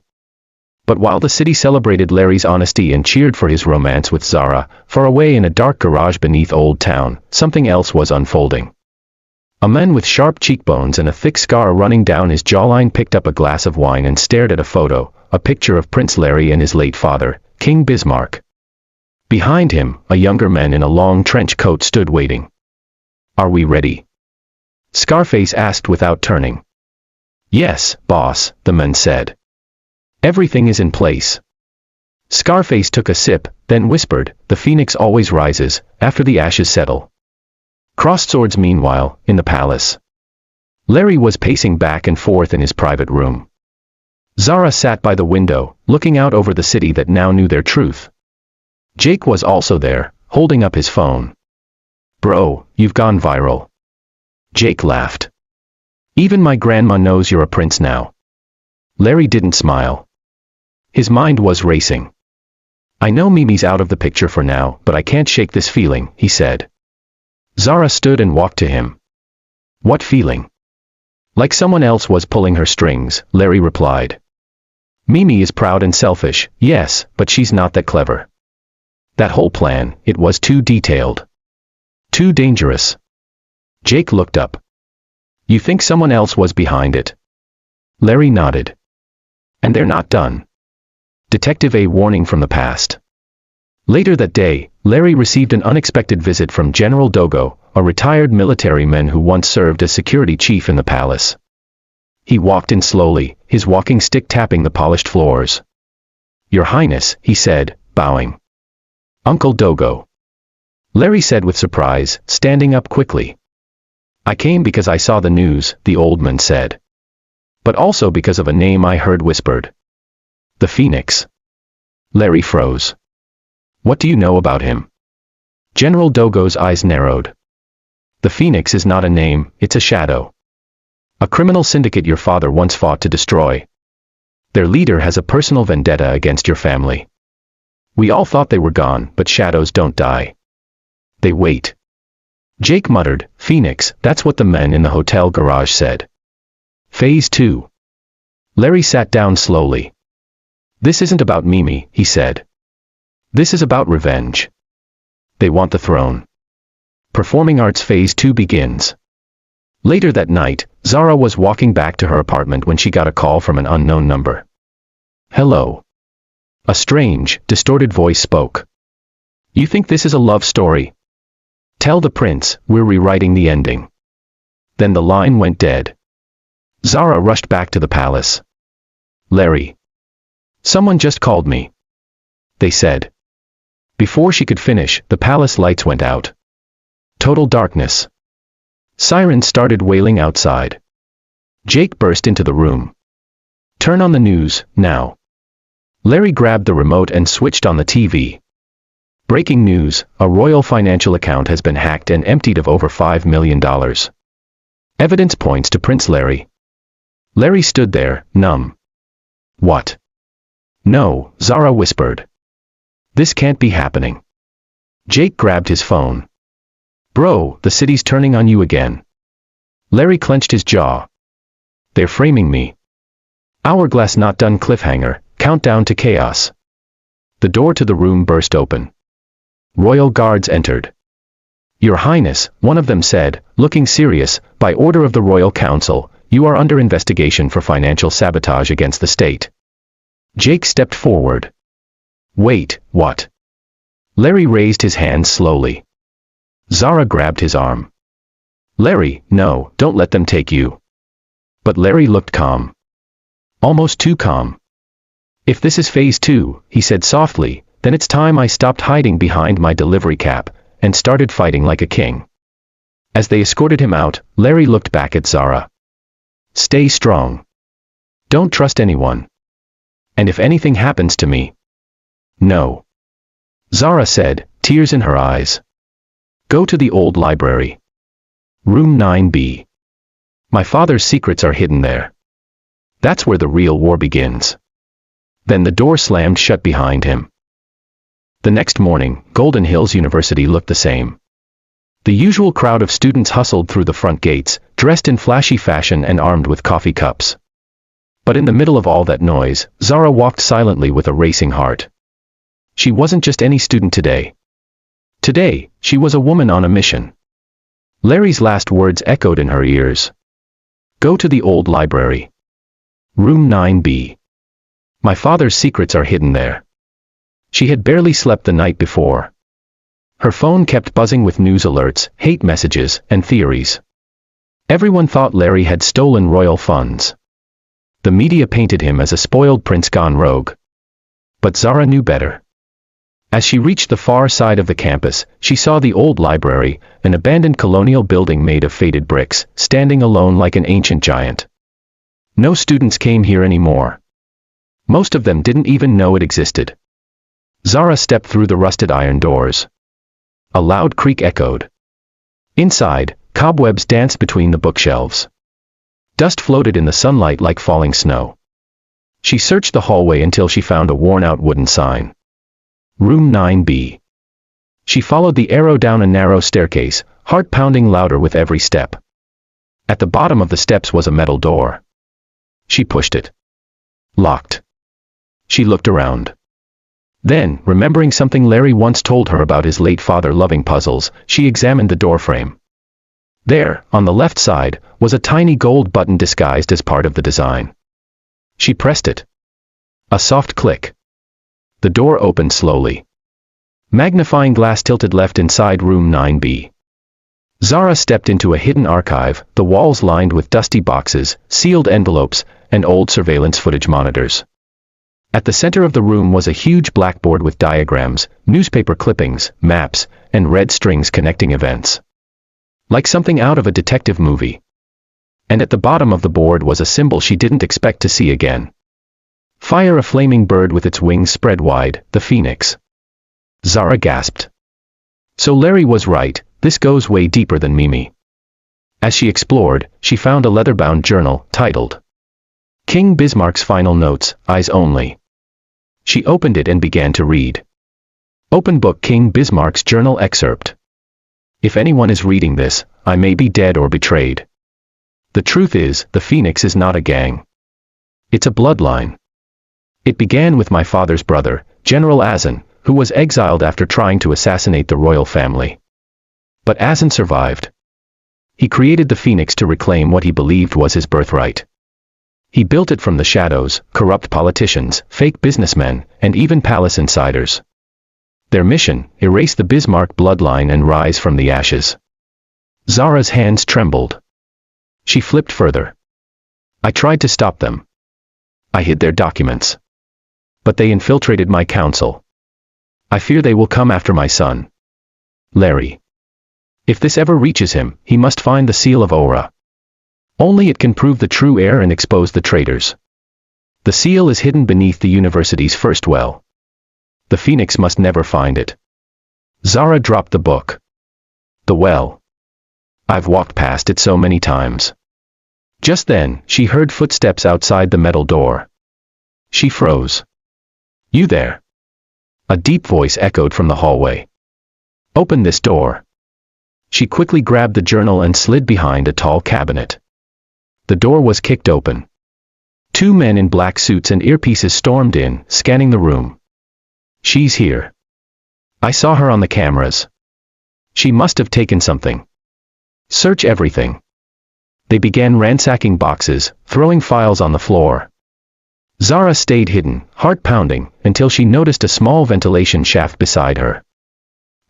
But while the city celebrated Larry's honesty and cheered for his romance with Zara, far away in a dark garage beneath Old Town, something else was unfolding. A man with sharp cheekbones and a thick scar running down his jawline picked up a glass of wine and stared at a photo, a picture of Prince Larry and his late father, King Bismarck. Behind him, a younger man in a long trench coat stood waiting. Are we ready? Scarface asked without turning. Yes, boss, the man said. Everything is in place. Scarface took a sip, then whispered, the phoenix always rises, after the ashes settle. Crossed swords meanwhile, in the palace. Larry was pacing back and forth in his private room. Zara sat by the window, looking out over the city that now knew their truth. Jake was also there, holding up his phone. Bro, you've gone viral. Jake laughed. Even my grandma knows you're a prince now. Larry didn't smile. His mind was racing. I know Mimi's out of the picture for now, but I can't shake this feeling, he said. Zara stood and walked to him. What feeling? Like someone else was pulling her strings, Larry replied. Mimi is proud and selfish, yes, but she's not that clever. That whole plan, it was too detailed. Too dangerous. Jake looked up. You think someone else was behind it? Larry nodded. And they're not done. Detective A warning from the past. Later that day, Larry received an unexpected visit from General Dogo, a retired military man who once served as security chief in the palace. He walked in slowly, his walking stick tapping the polished floors. Your Highness, he said, bowing. Uncle Dogo. Larry said with surprise, standing up quickly. I came because I saw the news, the old man said. But also because of a name I heard whispered. The Phoenix. Larry froze. What do you know about him? General Dogo's eyes narrowed. The Phoenix is not a name, it's a shadow. A criminal syndicate your father once fought to destroy. Their leader has a personal vendetta against your family. We all thought they were gone, but shadows don't die. They wait. Jake muttered, Phoenix, that's what the men in the hotel garage said. Phase 2. Larry sat down slowly. This isn't about Mimi, he said. This is about revenge. They want the throne. Performing Arts Phase 2 begins. Later that night, Zara was walking back to her apartment when she got a call from an unknown number. Hello. A strange, distorted voice spoke. You think this is a love story? Tell the prince, we're rewriting the ending. Then the line went dead. Zara rushed back to the palace. Larry. Someone just called me. They said. Before she could finish, the palace lights went out. Total darkness. Sirens started wailing outside. Jake burst into the room. Turn on the news, now. Larry grabbed the remote and switched on the TV. Breaking news, a royal financial account has been hacked and emptied of over $5 million. Evidence points to Prince Larry. Larry stood there, numb. What? No, Zara whispered. This can't be happening. Jake grabbed his phone. Bro, the city's turning on you again. Larry clenched his jaw. They're framing me. Hourglass not done cliffhanger, countdown to chaos. The door to the room burst open. Royal guards entered. Your Highness, one of them said, looking serious, by order of the Royal Council, you are under investigation for financial sabotage against the state. Jake stepped forward. Wait, what? Larry raised his hands slowly. Zara grabbed his arm. Larry, no, don't let them take you. But Larry looked calm. Almost too calm. If this is phase 2, he said softly, then it's time I stopped hiding behind my delivery cap, and started fighting like a king. As they escorted him out, Larry looked back at Zara. Stay strong. Don't trust anyone. And if anything happens to me. No. Zara said, tears in her eyes. Go to the old library. Room 9B. My father's secrets are hidden there. That's where the real war begins. Then the door slammed shut behind him. The next morning, Golden Hills University looked the same. The usual crowd of students hustled through the front gates, dressed in flashy fashion and armed with coffee cups. But in the middle of all that noise, Zara walked silently with a racing heart. She wasn't just any student today. Today, she was a woman on a mission. Larry's last words echoed in her ears. Go to the old library. Room 9B. My father's secrets are hidden there. She had barely slept the night before. Her phone kept buzzing with news alerts, hate messages, and theories. Everyone thought Larry had stolen royal funds. The media painted him as a spoiled prince gone rogue. But Zara knew better. As she reached the far side of the campus, she saw the old library, an abandoned colonial building made of faded bricks, standing alone like an ancient giant. No students came here anymore. Most of them didn't even know it existed. Zara stepped through the rusted iron doors. A loud creak echoed. Inside, cobwebs danced between the bookshelves. Dust floated in the sunlight like falling snow. She searched the hallway until she found a worn-out wooden sign. Room 9B. She followed the arrow down a narrow staircase, heart pounding louder with every step. At the bottom of the steps was a metal door. She pushed it. Locked. She looked around. Then, remembering something Larry once told her about his late father loving puzzles, she examined the doorframe. There, on the left side, was a tiny gold button disguised as part of the design. She pressed it. A soft click. The door opened slowly. Magnifying glass tilted left inside room 9B. Zara stepped into a hidden archive, the walls lined with dusty boxes, sealed envelopes, and old surveillance footage monitors. At the center of the room was a huge blackboard with diagrams, newspaper clippings, maps, and red strings connecting events. Like something out of a detective movie. And at the bottom of the board was a symbol she didn't expect to see again. Fire, a flaming bird with its wings spread wide, the phoenix. Zara gasped. So Larry was right, this goes way deeper than Mimi. As she explored, she found a leather-bound journal, titled King Bismarck's Final Notes, Eyes Only. She opened it and began to read. Open book, King Bismarck's journal excerpt. If anyone is reading this, I may be dead or betrayed. The truth is, the Phoenix is not a gang. It's a bloodline. It began with my father's brother, General Azan, who was exiled after trying to assassinate the royal family. But Azan survived. He created the Phoenix to reclaim what he believed was his birthright. He built it from the shadows, corrupt politicians, fake businessmen, and even palace insiders. Their mission, erase the Bismarck bloodline and rise from the ashes. Zara's hands trembled. She flipped further. I tried to stop them. I hid their documents. But they infiltrated my council. I fear they will come after my son. Larry. If this ever reaches him, he must find the seal of Aura. Only it can prove the true heir and expose the traitors. The seal is hidden beneath the university's first well. The Phoenix must never find it. Zara dropped the book. The well. I've walked past it so many times. Just then, she heard footsteps outside the metal door. She froze. You there? A deep voice echoed from the hallway. Open this door. She quickly grabbed the journal and slid behind a tall cabinet. The door was kicked open. Two men in black suits and earpieces stormed in, scanning the room. She's here. I saw her on the cameras. She must have taken something. Search everything. They began ransacking boxes, throwing files on the floor. Zara stayed hidden, heart pounding, until she noticed a small ventilation shaft beside her.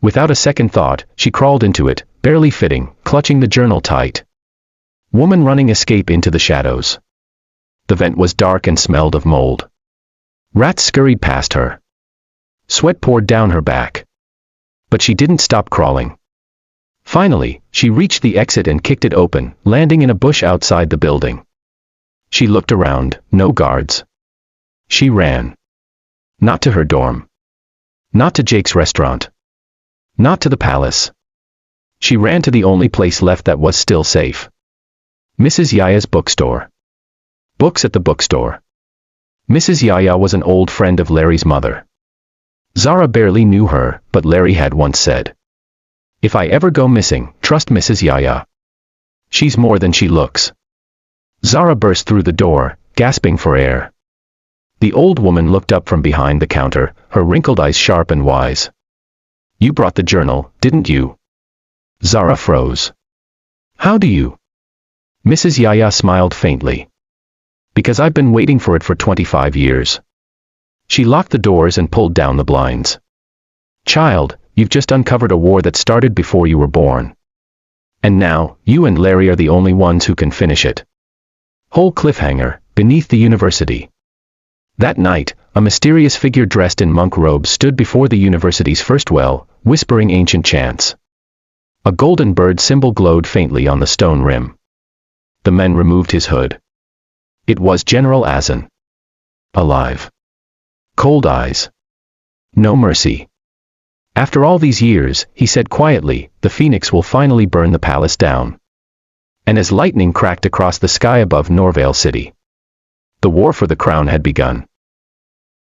Without a second thought, she crawled into it, barely fitting, clutching the journal tight. Woman running escape into the shadows. The vent was dark and smelled of mold. Rats scurried past her. Sweat poured down her back. But she didn't stop crawling. Finally, she reached the exit and kicked it open, landing in a bush outside the building. She looked around, no guards. She ran. Not to her dorm. Not to Jake's restaurant. Not to the palace. She ran to the only place left that was still safe. Mrs. Yaya's bookstore. Books at the bookstore. Mrs. Yaya was an old friend of Larry's mother. Zara barely knew her, but Larry had once said, "If I ever go missing, trust Mrs. Yaya. She's more than she looks." Zara burst through the door, gasping for air. The old woman looked up from behind the counter, her wrinkled eyes sharp and wise. "You brought the journal, didn't you?" Zara froze. "How do you?" Mrs. Yaya smiled faintly. "Because I've been waiting for it for 25 years. She locked the doors and pulled down the blinds. "Child, you've just uncovered a war that started before you were born. And now, you and Larry are the only ones who can finish it. Whole cliffhanger, beneath the university. That night, a mysterious figure dressed in monk robes stood before the university's first well, whispering ancient chants. A golden bird symbol glowed faintly on the stone rim. The men removed his hood. It was General Azan. Alive. Cold eyes. No mercy. After all these years, he said quietly, the phoenix will finally burn the palace down. And as lightning cracked across the sky above Norvale City, the war for the crown had begun.